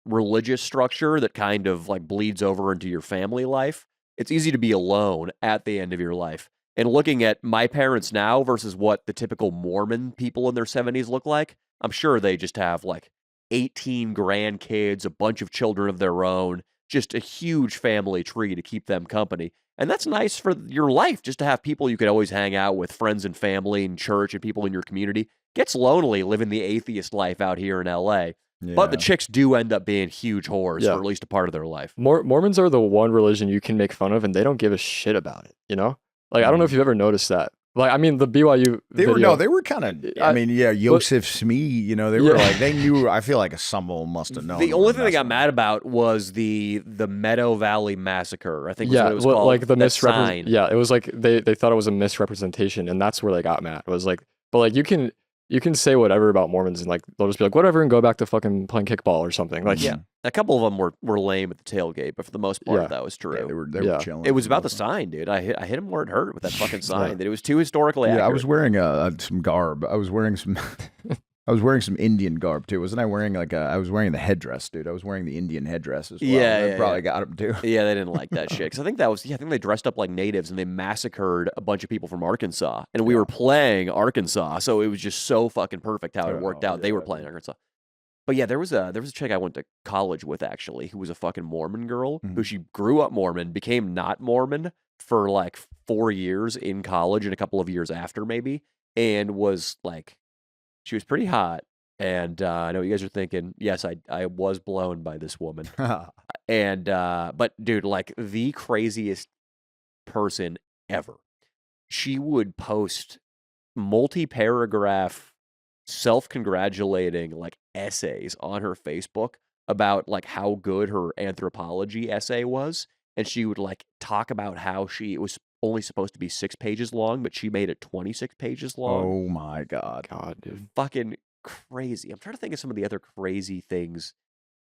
religious structure that kind of like bleeds over into your family life, it's easy to be alone at the end of your life. And looking at my parents now versus what the typical Mormon people in their 70s look like, I'm sure they just have like 18 grandkids, a bunch of children of their own, just a huge family tree to keep them company. And that's nice for your life, just to have people you could always hang out with, friends and family and church and people in your community. Gets lonely living the atheist life out here in LA. But the Yeah. chicks do end up being huge whores Yeah. for at least a part of their life. Mormons are the one religion you can make fun of, and they don't give a shit about it. You know, like I don't know if you've ever noticed that. Like I mean, the BYU They were video, no, they were kind of. I mean, yeah, Yosef Smee. You know, they were Yeah. like they knew. I feel like someone must have known. The they only were thing they got messing mad about was the Meadow Valley Massacre. I think was yeah, what it was well, called. like the That sign. Yeah, it was like they thought it was a misrepresentation, and that's where they got mad. It was like, but like you can say whatever about Mormons, and like they'll just be like whatever, and go back to fucking playing kickball or something. Like Yeah. A couple of them were lame at the tailgate, but for the most part, Yeah. that was true. Yeah, they were Yeah. chilling. It was for about the most part. sign, dude. I hit him where it hurt with that fucking sign. Yeah. That it was too historically Yeah, accurate. I was wearing some garb. I was wearing some. I was wearing some Indian garb too, wasn't I? Wearing like I was wearing the headdress, dude. I was wearing the Indian headdress as well. Yeah, That yeah, probably yeah. got him too. Yeah, they didn't like that shit. Because I think that was, I think they dressed up like natives and they massacred a bunch of people from Arkansas. And we were playing Arkansas, so it was just so fucking perfect how it worked Oh, out. They were yeah, playing Arkansas. But yeah, there was a chick I went to college with actually, who was a fucking Mormon girl, who Mhm. she grew up Mormon, became not Mormon for like 4 years in college and a couple of years after maybe, and was like, she was pretty hot. And I know what you guys are thinking. Yes, I was blown by this woman. And but dude, like the craziest person ever. She would post multi-paragraph self-congratulating like essays on her Facebook about like how good her anthropology essay was, and she would like talk about how it was only supposed to be 6 pages long, but she made it 26 pages long. Oh my god. God, dude. Fucking crazy. I'm trying to think of some of the other crazy things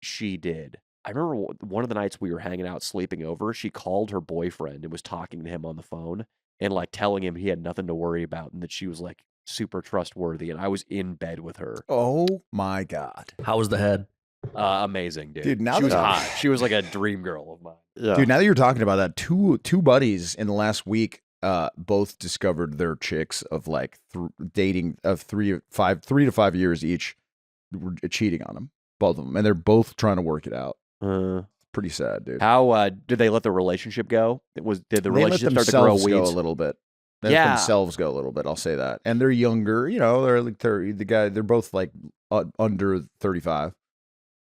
she did. I remember one of the nights we were hanging out sleeping over, she called her boyfriend and was talking to him on the phone and like telling him he had nothing to worry about and that she was like super trustworthy, and I was in bed with her. Oh my god. How was the head? Amazing, dude. Dude, now she was that- hot. She was like a dream girl of mine. Yeah, Dude, now that you're talking about that, two buddies in the last week both discovered their chicks of like dating of 3 to 5 years each were cheating on them, both of them, and they're both trying to work it out. Pretty sad, dude. How did they let the relationship go? Did the They let relationship start to grow themselves go weeds? a little bit. They let Yeah. themselves go a little bit. I'll say that. And they're younger. You know, they're like 30. They're both like under 35.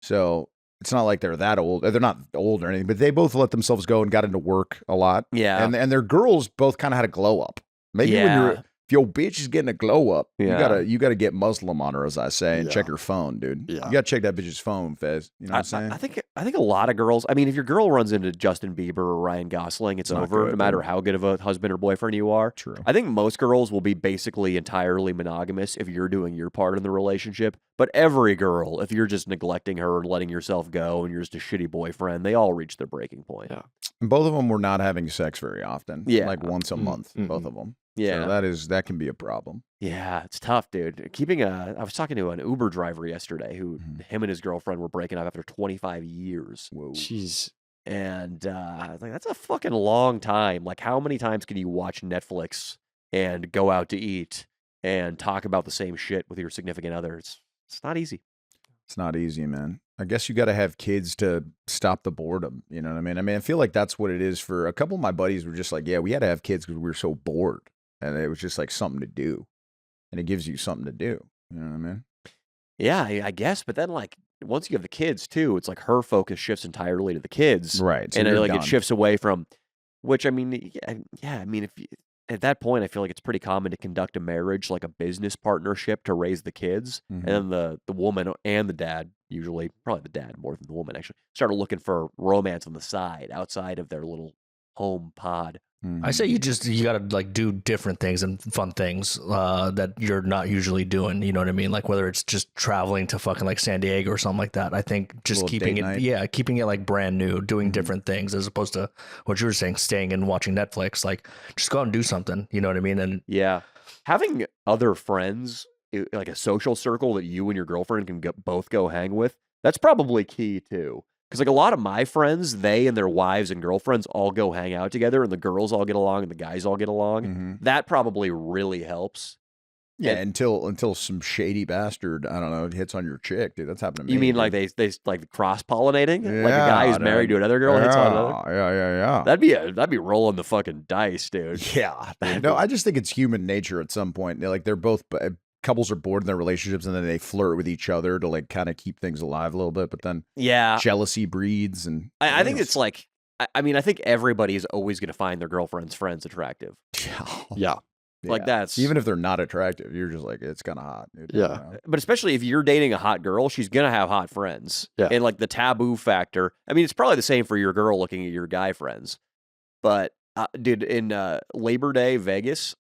So it's not like they're that old. They're not old or anything. But they both let themselves go and got into work a lot. Yeah. And their girls both kind of had a glow up. Maybe when Yeah. if your bitch is getting a glow up, Yeah. you gotta get Muslim on her, as I say, and check Yeah. her phone, dude. Yeah. You gotta check that bitch's phone, Fez. You know what I'm saying? I think a lot of girls. I mean, if your girl runs into Justin Bieber or Ryan Gosling, it's Not over. good, no matter dude. how good of a husband or boyfriend you are. True. I think most girls will be basically entirely monogamous if you're doing your part in the relationship. But every girl, if you're just neglecting her and letting yourself go, and you're just a shitty boyfriend, they all reach their breaking point. Yeah. And both of them were not having sex very often. Yeah. Like once a month, mm, both of them. Yeah. So that can be a problem. Yeah, it's tough, dude. I was talking to an Uber driver yesterday who Mhm. him and his girlfriend were breaking up after 25 years. Whoa. jeez. And I was like, that's a fucking long time. Like, how many times can you watch Netflix and go out to eat and talk about the same shit with your significant other. It's not easy. It's not easy, man. I guess you got to have kids to stop the boredom. You know what I mean? I feel like that's what it is for a couple of my buddies were just like, yeah, we had to have kids because we were so bored. And it was just like something to do. And it gives you something to do. You know what I mean? Yeah, I guess. But then, like, once you have the kids, too, it's like her focus shifts entirely to the kids. Right. So and you're it done. shifts away from, which, I mean, yeah, I mean, at that point, I feel like it's pretty common to conduct a marriage like a business partnership to raise the kids. Mhm. And then the woman and the dad, usually, probably the dad more than the woman, actually, started looking for romance on the side outside of their little home pod. I say you gotta like do different things and fun things that you're not usually doing. You know what I mean? Like whether it's just traveling to fucking like San Diego or something like that. I think just Little keeping date it, night. keeping it like brand new, doing different things as opposed to what you were saying, staying and watching Netflix. Like just go out and do something. You know what I mean? And Yeah. Having other friends, like a social circle that you and your girlfriend can both go hang with, that's probably key too. Because like a lot of my friends, they and their wives and girlfriends all go hang out together, and the girls all get along, and the guys all get along. Mhm. That probably really helps. Yeah, And- until some shady bastard, I don't know, hits on your chick, dude. That's happened to me. You mean like dude. they like cross pollinating? Like a Yeah, guy who's married to dude. another girl hits on another? Yeah. That'd be rolling the fucking dice, dude. Yeah. Dude. No, I just think it's human nature at some point. Like they're both couples are bored in their relationships and then they flirt with each other to like kind of keep things alive a little bit, but then Yeah. jealousy breeds and I think it's like, I mean, I think everybody is always going to find their girlfriend's friends attractive. Yeah. Like that's even if they're not attractive, you're just like it's kind of hot. Dude. Yeah. You know? But especially if you're dating a hot girl, she's going to have hot friends. Yeah. And like the taboo factor, I mean, it's probably the same for your girl looking at your guy friends. But dude, in Labor Day, Vegas,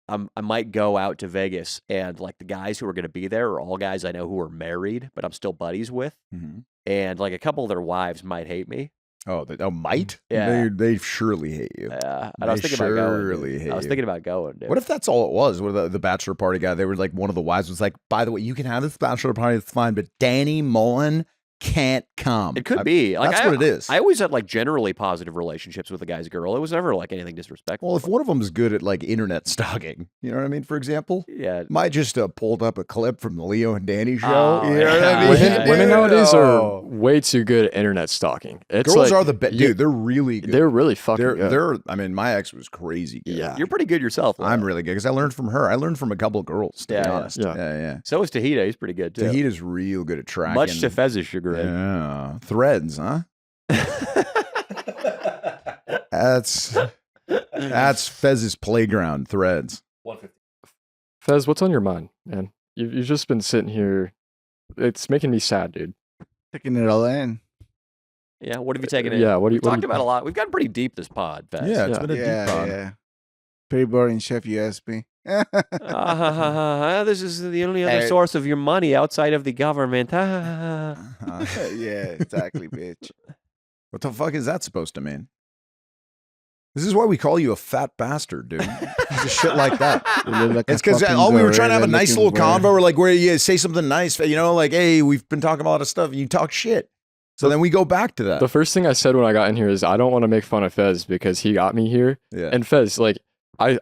I might go out to Vegas and like the guys who are going to be there are all guys I know who are married, but I'm still buddies with. Mhm. And like a couple of their wives might hate me. Oh, they might. Yeah. They surely hate you. And They I was thinking about going. surely dude. hate I was you. thinking about going, dude. What if that's all it was? What the bachelor party guy? They were like one of the wives was like, by the way, you can have this bachelor party, it's fine, but Danny Mullen can't come. It could be. Like, that's what it is. I always had like generally positive relationships with a guy's girl. It was never like anything disrespectful. Well, if one of them is good at like internet stalking, you know what I mean? For example, Yeah. might just pulled up a clip from the Leo and Danny show. Oh, you know what I yeah. mean? Women Dude, nowadays are oh. way too good at internet stalking. It's Girls like, are the best. you- Dude, they're really good. They're really fucking good. They're. I mean, my ex was crazy good. Yeah. You're pretty good yourself. though. I'm really good because I learned from her. I learned from a couple of girls. To Yeah, be yeah. honest. Yeah. Yeah. So is Tahita. He's pretty good too. Tahita's real good at tracking. Much to Fez's chagrin. Yeah. Threads, huh? That's Fez's playground. Threads. 150. Fez, what's on your mind, man? You've just been sitting here. It's making me sad, dude. Taking it all in. Yeah. What have you taken in? Yeah, what do you We've talked about a lot. We've gotten pretty deep this pod, Fez. Yeah, it's Yeah. been a deep pod. Yeah. Pretty boring, chef. You asked me. This is the only other Hey. source of your money outside of the government. Yeah, exactly, bitch. What the fuck is that supposed to mean? This is why we call you a fat bastard, dude. Just shit like that. You look like a It's because fucking we were trying to have a gorilla nice looking little bird. convo, or like where you say something nice, you know, like, hey, we've been talking about a lot of stuff, and you talk shit. So then we go back to that. The first thing I said when I got in here is I don't want to make fun of Fez because he got me here. Yeah. And Fez, like, I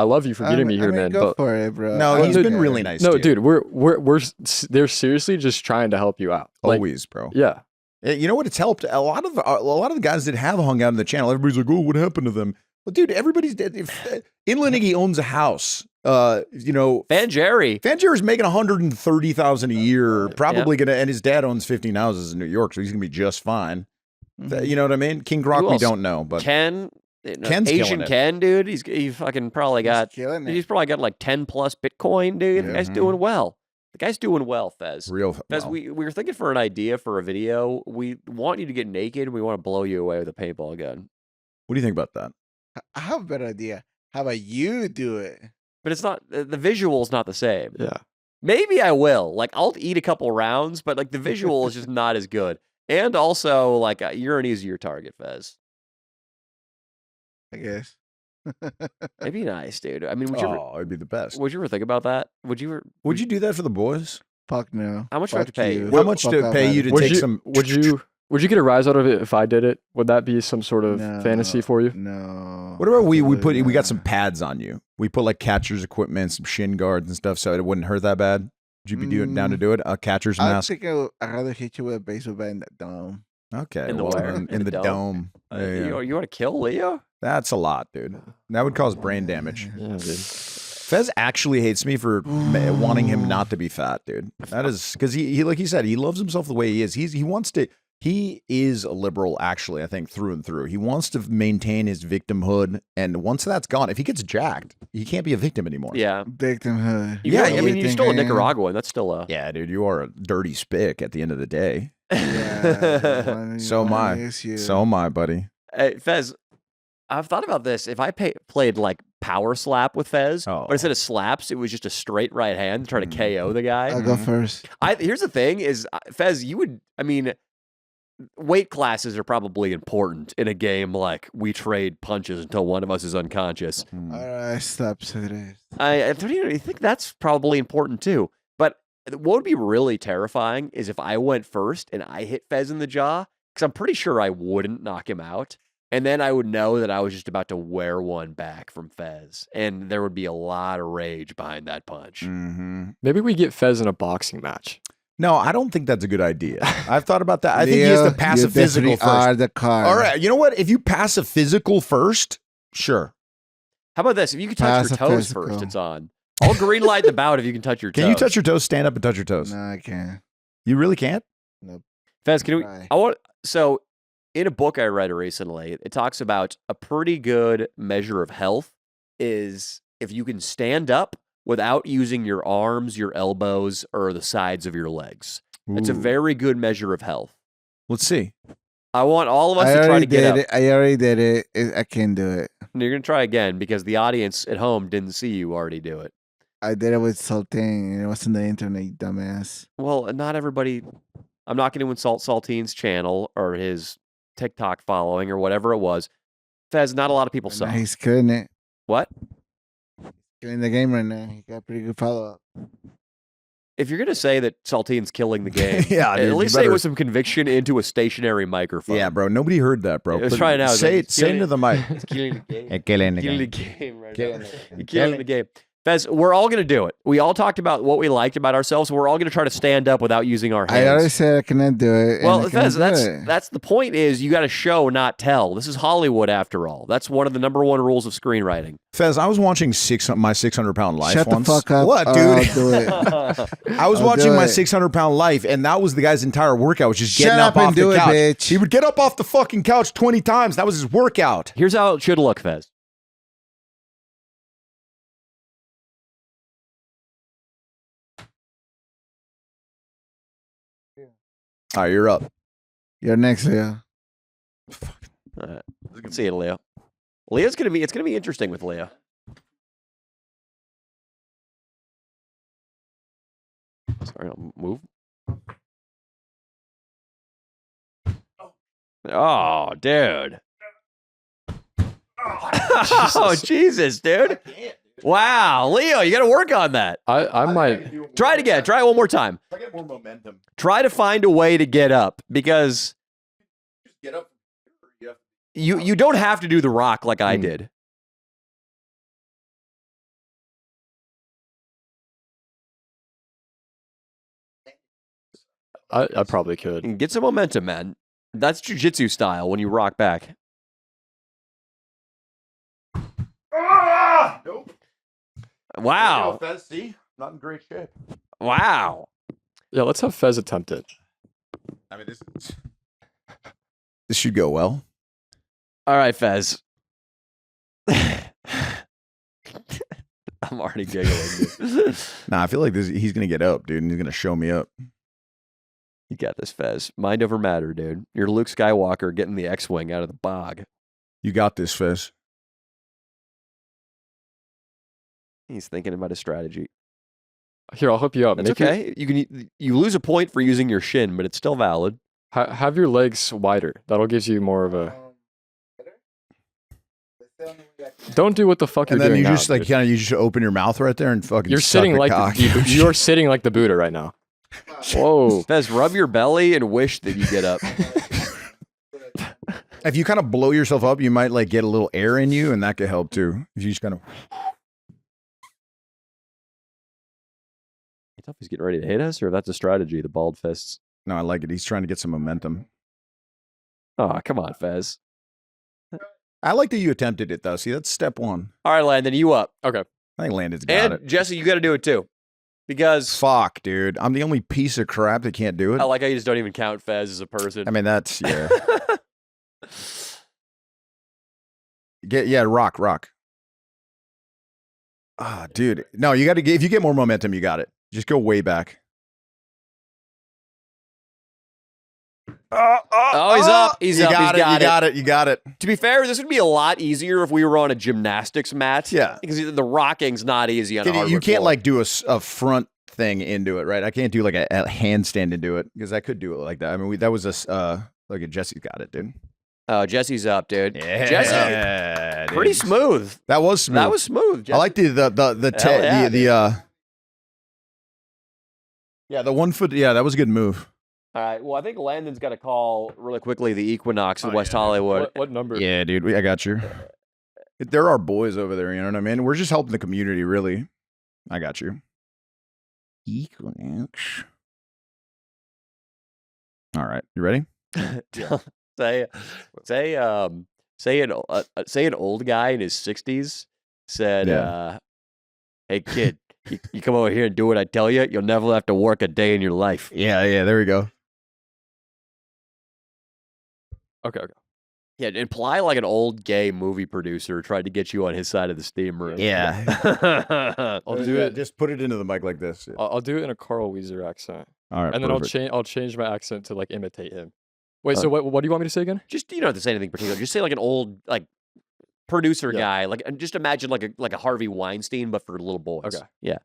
love you for getting me here, man. Go But for it, bro. No, Well, he's dude, been really nice. no, to you. dude, they're seriously just trying to help you out. Like, Always, bro. yeah. You know what? It's helped a lot of the guys that have hung out in the channel. Everybody's like, "Oh, what happened to them?" Well, dude, everybody's dead. Inland Iggy owns a house. You know, Fan Jerry. Fanjer's making $130,000 a year. Probably gonna, and his dad owns 15 houses in New York, so he's gonna be just fine. Mhm. You know what I mean? King Croc, Who we else? don't know, but Ken. Ken's Asian killing it. Ken, dude. He fucking probably got. killing it. He's probably got like 10 plus Bitcoin, dude. The Yeah. guy's Mhm. doing well. The guy's doing well, Fez. real. Fez, well, we were thinking for an idea for a video. We want you to get naked. And we want to blow you away with a paintball gun. what do you think about that? I have a better idea. How about you do it? But it's not the visual's not the same. Yeah. Maybe I will. Like I'll eat a couple rounds, but like the visual is just not as good. And also, like you're an easier target, Fez. I guess. It'd be nice, dude. I mean, would you ever, Oh, it'd be the best. would you ever think about that? Would you? Would you do that for the boys? Fuck no. How much do I have Fuck to pay you? How much Fuck to off, pay man. you to Would take you, some? would you Would you get a rise out of it if I did it? Would that be some sort of fantasy for you? No. What about we got absolutely some not. pads on you? We put like catcher's equipment, some shin guards and stuff, so it wouldn't hurt that bad. Would you be down to do it? A catcher's I mask. think I'd rather hit you with a baseball bat in the dome. Okay, In the well, where? then, In in the the dome? dome. Yeah. You want to kill Leo? That's a lot, dude. That would cause brain damage. Yeah, dude. Fez actually hates me for wanting him not to be fat, dude. That is because he, like he said, he loves himself the way he is. He wants to. He is a liberal, actually. I think through and through. He wants to maintain his victimhood, and once that's gone, if he gets jacked, he can't be a victim anymore. Yeah. Victimhood. Yeah, I you mean, you're still a think I am? Nicaraguan. That's still a. Yeah, dude, you are a dirty spick at the end of the day. Yeah, So am I. So am I, buddy. Hey, Fez, I've thought about this. If I played like power slap with Fez, Oh. but instead of slaps, it was just a straight right hand to try to KO the guy. I'll go first. Here's the thing: is Fez, you would. I mean, weight classes are probably important in a game like we trade punches until one of us is unconscious. Alright, stop. Cedric. I think that's probably important too. But what would be really terrifying is if I went first and I hit Fez in the jaw, because I'm pretty sure I wouldn't knock him out. And then I would know that I was just about to wear one back from Fez. And there would be a lot of rage behind that punch. Mm-hmm. Maybe we get Fez in a boxing match. No, I don't think that's a good idea. I've thought about that. I think he has to pass you a physical definitely are first. the card. All right, you know what? If you pass a physical first, sure. How about this? If you can touch Pass your a toes physical. first, it's on. I'll green light the bout if you can touch your toes. Can you touch your toes? Stand up and touch your toes. No, I can't. You really can't? Fez, can we? Try. So, in a book I read recently, it talks about a pretty good measure of health is if you can stand up without using your arms, your elbows, or the sides of your legs. It's a Ooh. very good measure of health. Let's see. I want all of us I to try already to get did up. it. I already did it. I can't do it. And you're going to try again because the audience at home didn't see you already do it. I did it with Saltine, and it was on the internet, you dumbass. Well, not everybody. I'm not going to insult Saltine's channel or his TikTok following or whatever it was. Fez, not a lot of people Right saw. now he's killing it. What? Killing the game right now. He got pretty good follow up. If you're going to say that Saltine's killing the game, Yeah, dude, at you least say it better- with some conviction into a stationary microphone. Yeah, bro. Nobody heard that, bro. Let's But try it out. Say it. It's Say it killing- into the mic. It's killing the game. Killing the Killing the game. game right Killing now. the game. You're killing the game. Fez, we're all going to do it. We all talked about what we liked about ourselves. We're all going to try to stand up without using our hands. I already said I cannot do it. and Well, I cannot Fez, do that's it. that's the point. Is you got to show, not tell. This is Hollywood, after all. That's one of the number one rules of screenwriting. Fez, I was watching my 600-pound life Shut once. the fuck up. What, or dude? I'll do it. I was I'll watching do my it. 600-pound life, and that was the guy's entire workout. Was just Shut getting up up and off do the it, couch. bitch. He would get up off the fucking couch 20 times. That was his workout. Here's how it should look, Fez. All right, you're up. You're next, Leo. All right. Let's see it, Leo. Leo's gonna be. It's gonna be interesting with Leo. Sorry, I'll move. Oh, dude. Oh, Jesus, dude. Wow, Leo, you got to work on that. I might. Try it again. Try it one more time. I get more momentum. Try to find a way to get up because Just get up. you don't have to do the rock like I Hmm. did. I probably could. And get some momentum, man. That's jujitsu style when you rock back. Nope. Wow. Fez, see? Not in great shape. Wow. Yeah, let's have Fez attempt it. I mean, this should go well. All right, Fez. I'm already giggling. Dude. Nah, I feel like he's going to get up, dude, and he's going to show me up. You got this, Fez. Mind over matter, dude. You're Luke Skywalker getting the X-Wing out of the bog. You got this, Fez. He's thinking about his strategy. Here, I'll help you out. That's Make your- okay. You lose a point for using your shin, but it's still valid. have your legs wider. That'll give you more of a. Don't do what the fuck And you're then doing you now, just like dude. kind of you just open your mouth right there and fucking. You're suck sitting the like cock. you're sitting like the Buddha right now. Whoa. Fez, rub your belly and wish that you get up. If you kind of blow yourself up, you might like get a little air in you, and that could help too. If you just kind of. You know if he's getting ready to hit us, or if that's a strategy, the bald fists. No, I like it. He's trying to get some momentum. Oh, come on, Fez. I like that you attempted it though. See, that's step one. All right, Landon, you up. Okay. I think Landon's got And it. Jesse, you got to do it too. Because Fuck, dude. I'm the only piece of crap that can't do it. I like how you just don't even count Fez as a person. I mean, that's yeah. Rock. Ah, dude. No, you got to get. If you get more momentum, you got it. Just go way back. Oh, he's up. He's up. Got He's it. got it. You got it. To be fair, this would be a lot easier if we were on a gymnastics mat. Yeah. Because the rocking's not easy on a hardwood You can't floor. like do a front thing into it, right? I can't do like a handstand into it because I could do it like that. I mean, that was like a Jesse's got it, dude. Oh, Jesse's up, dude. Yeah, Jesse, pretty dude. smooth. That was smooth. That was smooth. Jesse. I like the 1 foot. Yeah, that was a good move. All right. Well, I think Landon's got to call really quickly the Equinox in Oh, West yeah. Hollywood. What number? Yeah, dude, I got you. There are boys over there, you know what I mean? We're just helping the community, really. I got you. Equinox. All right, you ready? say an old guy in his 60s said, "Hey kid, you come over here and do what I tell you. You'll never have to work a day in your life." Yeah, there we go. Okay. Yeah, imply like an old gay movie producer tried to get you on his side of the steam room. Yeah. I'll do it. Just put it into the mic like this. Yeah. I'll do it in a Carl Weezer accent, All right, and then perfect. I'll change my accent to like imitate him. Wait, so what do you want me to say again? Just you don't have to say anything particular. Just say like an old like producer Yeah. guy. Like and just imagine like a Harvey Weinstein, but for little boys. Okay. Yeah.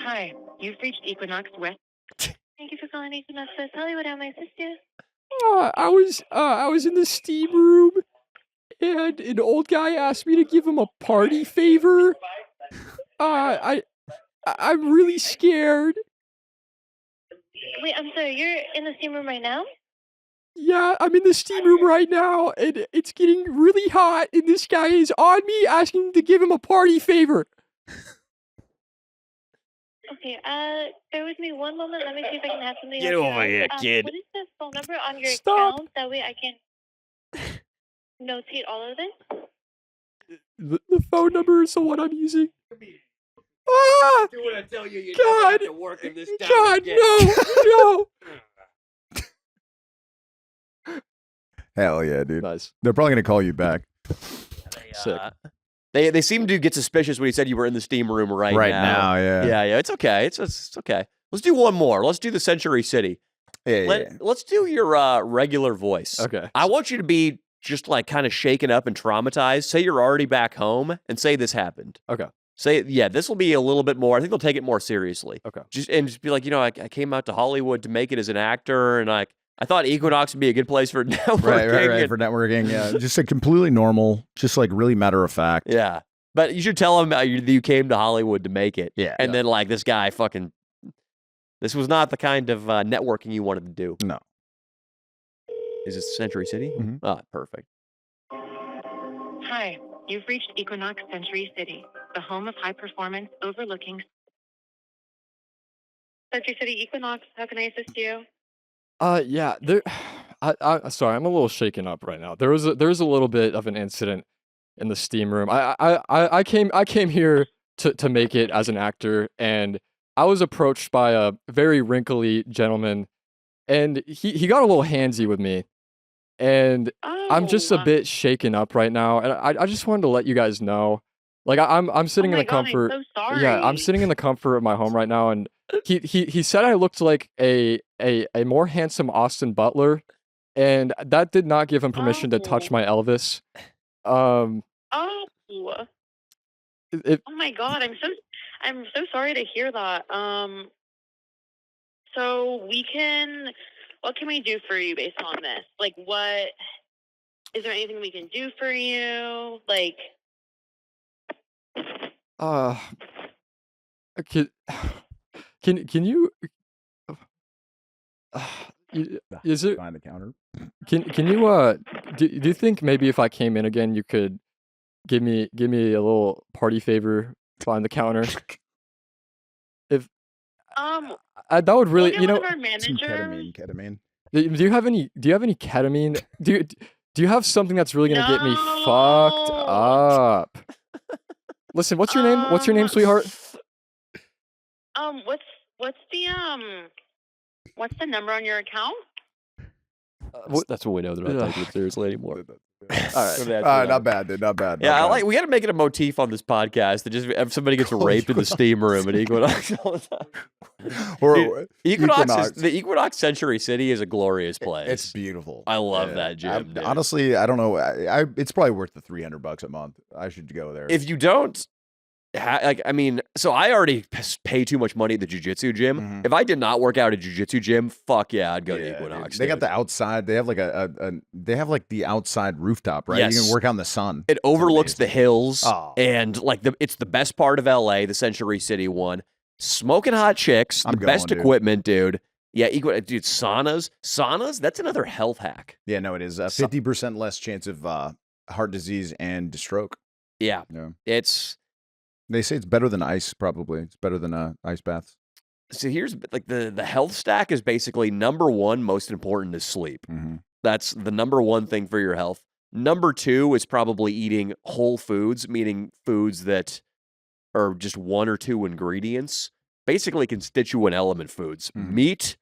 Hi, you've reached Equinox West. Thank you for calling Equinox West Hollywood. How may I assist you? I was in the steam room, and an old guy asked me to give him a party favor. I'm really scared. Wait, I'm sorry. You're in the steam room right now? Yeah, I'm in the steam room right now, and it's getting really hot, and this guy is on me asking to give him a party favor. Okay, bear with me one moment. Let me see if I can have something Get else over here, kid. What is the phone number on your Stop. account? That way I can notate all of this. The phone number is the one I'm using. Ah! Do what I tell you. You God! never have to work in this town God, again. no! Hell yeah, dude. Nice. They're probably gonna call you back. Sick. They seem to get suspicious when he said you were in the steam room right now. Yeah. Yeah, it's okay. It's okay. Let's do one more. Let's do the Century City. Yeah. Let's do your regular voice. Okay. I want you to be just like kind of shaken up and traumatized. Say you're already back home and say this happened. Okay. Say, yeah, this will be a little bit more. I think they'll take it more seriously. Okay. Just be like, I came out to Hollywood to make it as an actor, and I thought Equinox would be a good place for networking. Right. and- For networking, yeah. Just like completely normal, just like really matter of fact. Yeah. But you should tell him that you came to Hollywood to make it. Yeah. And then, like, this guy this was not the kind of networking you wanted to do. No. Is this Century City? Mhm. Ah, perfect. Hi, you've reached Equinox Century City, the home of high performance overlooking. Century City Equinox, how can I assist you? Yeah, I sorry, I'm a little shaken up right now. There was a little bit of an incident in the steam room. I came here to make it as an actor, and I was approached by a very wrinkly gentleman, and he got a little handsy with me, and I'm just a bit shaken up right now, and I just wanted to let you guys know, like I'm sitting in the comfort. I'm so sorry. Yeah, I'm sitting in the comfort of my home right now, and he said I looked like a more handsome Austin Butler, and that did not give him permission to touch my Elvis. Oh. It, Oh my God, I'm so sorry to hear that. So what can we do for you based on this? Like, is there anything we can do for you? Like, can you Is it? behind the counter? Can you do you think maybe if I came in again, you could give me a little party favor behind the counter? If that would we'll really, get you one know, of our Some managers. ketamine. do you have any ketamine? Do you have something that's really gonna get me fucked No. up? Listen, what's your name? What's your name, sweetheart? What's the number on your account? That's when we know they're not taking it seriously anymore. All right. not bad, dude. Not bad. Yeah, not bad. we got to make it a motif on this podcast that just if somebody gets raped in the steam room at Equinox all the time. Or Dude, Equinox. Equinox. The Equinox Century City is a glorious place. It's beautiful. I love that gym. dude. Honestly, I don't know. It's probably worth the $300 a month. I should go there. If you don't, so I already pay too much money at the jiu-jitsu gym. Mhm. If I did not work out at a jiu-jitsu gym, fuck yeah, I'd go to Yeah, Equinox. dude. They got dude. the outside. They have like they have like the outside rooftop, right? You Yes. can work out in the sun. It overlooks the hills, Oh. and it's the best part of LA, the Century City one. Smoking hot chicks, I'm the best going, dude. equipment, dude. Yeah, dude, saunas. That's another health hack. Yeah, no, it is 50% less chance of heart disease and stroke. Yeah, Yeah, it's they say it's better than ice. Probably, it's better than ice baths. so here's like the health stack is basically number one, most important is sleep. Mm-hmm. That's the number one thing for your health. Number two is probably eating whole foods, meaning foods that are just one or two ingredients, basically constituent element foods. Mhm. Meat,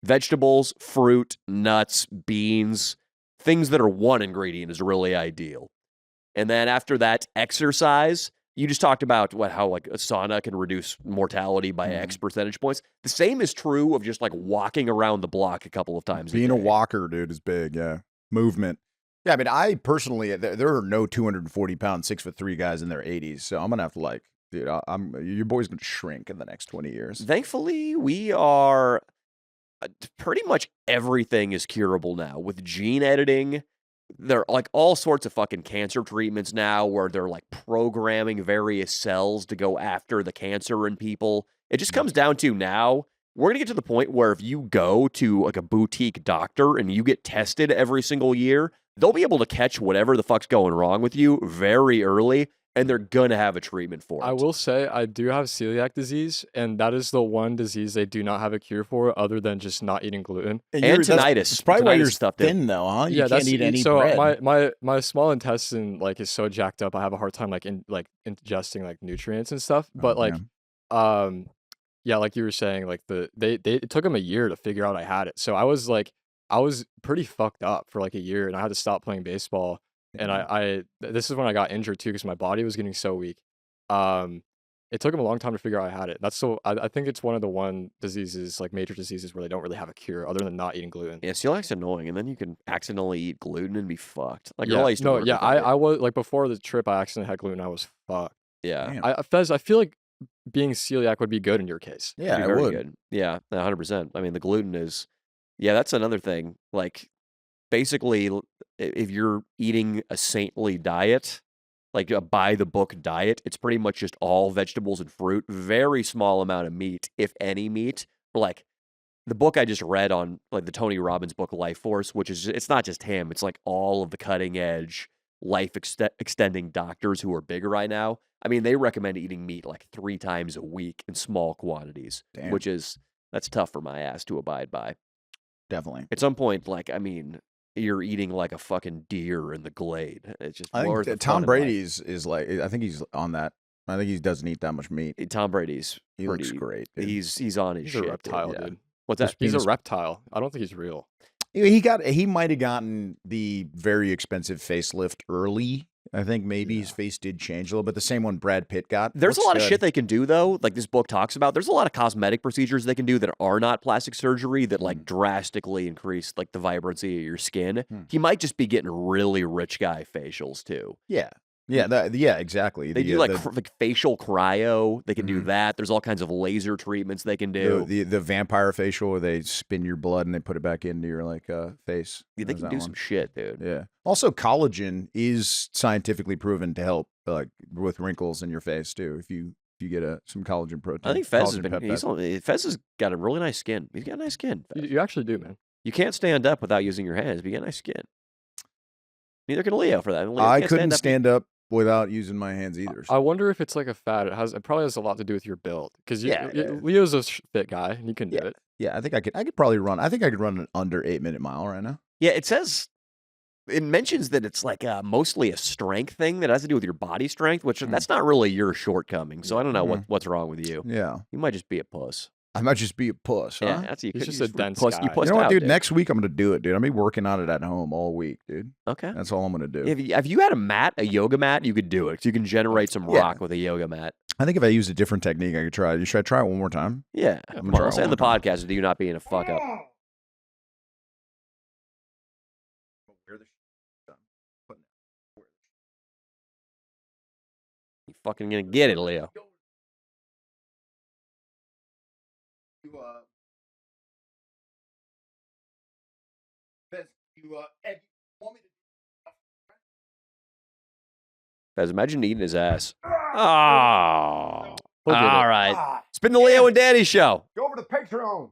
vegetables, fruit, nuts, beans, things that are one ingredient is really ideal. And then after that, exercise. You just talked about how like a sauna can reduce mortality by X percentage points. The same is true of just like walking around the block a couple of times. Being a a day. walker, dude, is big. Yeah, movement. Yeah, I mean, I personally, there are no 240-pound, 6'3" guys in their 80s, so I'm gonna have to dude, your boy's gonna shrink in the next 20 years. Thankfully, we are pretty much everything is curable now with gene editing. There are like all sorts of fucking cancer treatments now where they're like programming various cells to go after the cancer in people. It just comes down to now we're going to get to the point where if you go to like a boutique doctor and you get tested every single year, they'll be able to catch whatever the fuck's going wrong with you very early, and they're going to have a treatment for it. I will say I do have celiac disease, and that is the one disease they do not have a cure for other than just not eating gluten. And tinnitus. It's probably why Tinnitus you're stuff, dude. thin, though, huh? You Yeah, can't eat any so bread. my small intestine like is so jacked up. I have a hard time ingesting like nutrients and stuff. But man. yeah, like you were saying, like it took them a year to figure out I had it. So I was pretty fucked up for like a year, and I had to stop playing baseball. And this is when I got injured too, because my body was getting so weak. It took them a long time to figure out I had it. I think it's one of the diseases, like major diseases, where they don't really have a cure other than not eating gluten. Yeah, celiac's annoying, and then you can accidentally eat gluten and be fucked. Like, Yeah, girl I used to no, work yeah, with, I was like before the trip, I accidentally had gluten. I was fucked. yeah, Damn. Fez, I feel like being celiac would be good in your case. Yeah, be I very would. good. Yeah, 100%. I mean, the gluten is, yeah, that's another thing. Like, basically, if you're eating a saintly diet, like a by-the-book diet, it's pretty much just all vegetables and fruit, very small amount of meat, if any meat. Like, the book I just read on, like, the Tony Robbins book, Life Force, which is, it's not just him, it's like all of the cutting-edge life-extending doctors who are big right now. I mean, they recommend eating meat like 3 times a week in small quantities, Damn. which is, that's tough for my ass to abide by. Definitely. At some point, like, I mean, you're eating like a fucking deer in the glade. It's just I more think the Tom fun in life. Brady's is like, I think he's on that. I think he doesn't eat that much meat. Tom Brady's He pretty, looks great. Dude. he's on his He's shit. a reptile, dude. dude. What's that? He's a penis- reptile. I don't think he's real. He might have gotten the very expensive facelift early. I think maybe his face did change a little bit. The same one Brad Pitt got. There's a Looks lot of good. shit they can do, though, like this book talks about. There's a lot of cosmetic procedures they can do that are not plastic surgery that, like, drastically increase, like, the vibrancy of your skin. He might just be getting really rich guy facials, too. Yeah. Yeah, exactly. They do, like facial cryo. They can do that. There's all kinds of laser treatments they can do. the vampire facial where they spin your blood and they put it back into your face. They There's can that do one. some shit, dude. Yeah. Also, collagen is scientifically proven to help with wrinkles in your face too. If you if you get some collagen protein. I think Fez collagen Fez has got a really nice skin. He's got nice skin. You actually do, man. You can't stand up without using your hands, but you got nice skin. Neither can Leo for that. Leo I can't couldn't stand up without using my hands either. I wonder if it's like a fad. It probably has a lot to do with your build. Because Leo's a fit guy, and you can do it. Yeah, I think I could probably run. I think I could run an under 8-minute mile right now. Yeah, it mentions that it's like mostly a strength thing that has to do with your body strength, which that's not really your shortcoming. So I don't know what's wrong with you. Yeah. You might just be a puss. I might just be a puss, huh? Yeah, that's He's just a dense puss, guy. You You know what, out, dude? Next week I'm going to do it, dude. I'm going to be working on it at home all week, dude. Okay. That's all I'm going to do. If you had a yoga mat, you could do it. You can generate some rock with a yoga mat. I think if I used a different technique, I could try it. Should I try it one more time? Yeah. I'm Come gonna on, let's try it end the one more podcast with you not being a fuck up. You fucking gonna get it, Leo. Guys, imagine eating his ass. Oh. All right. It's been the Leo and Danny show. Go over to Patreon.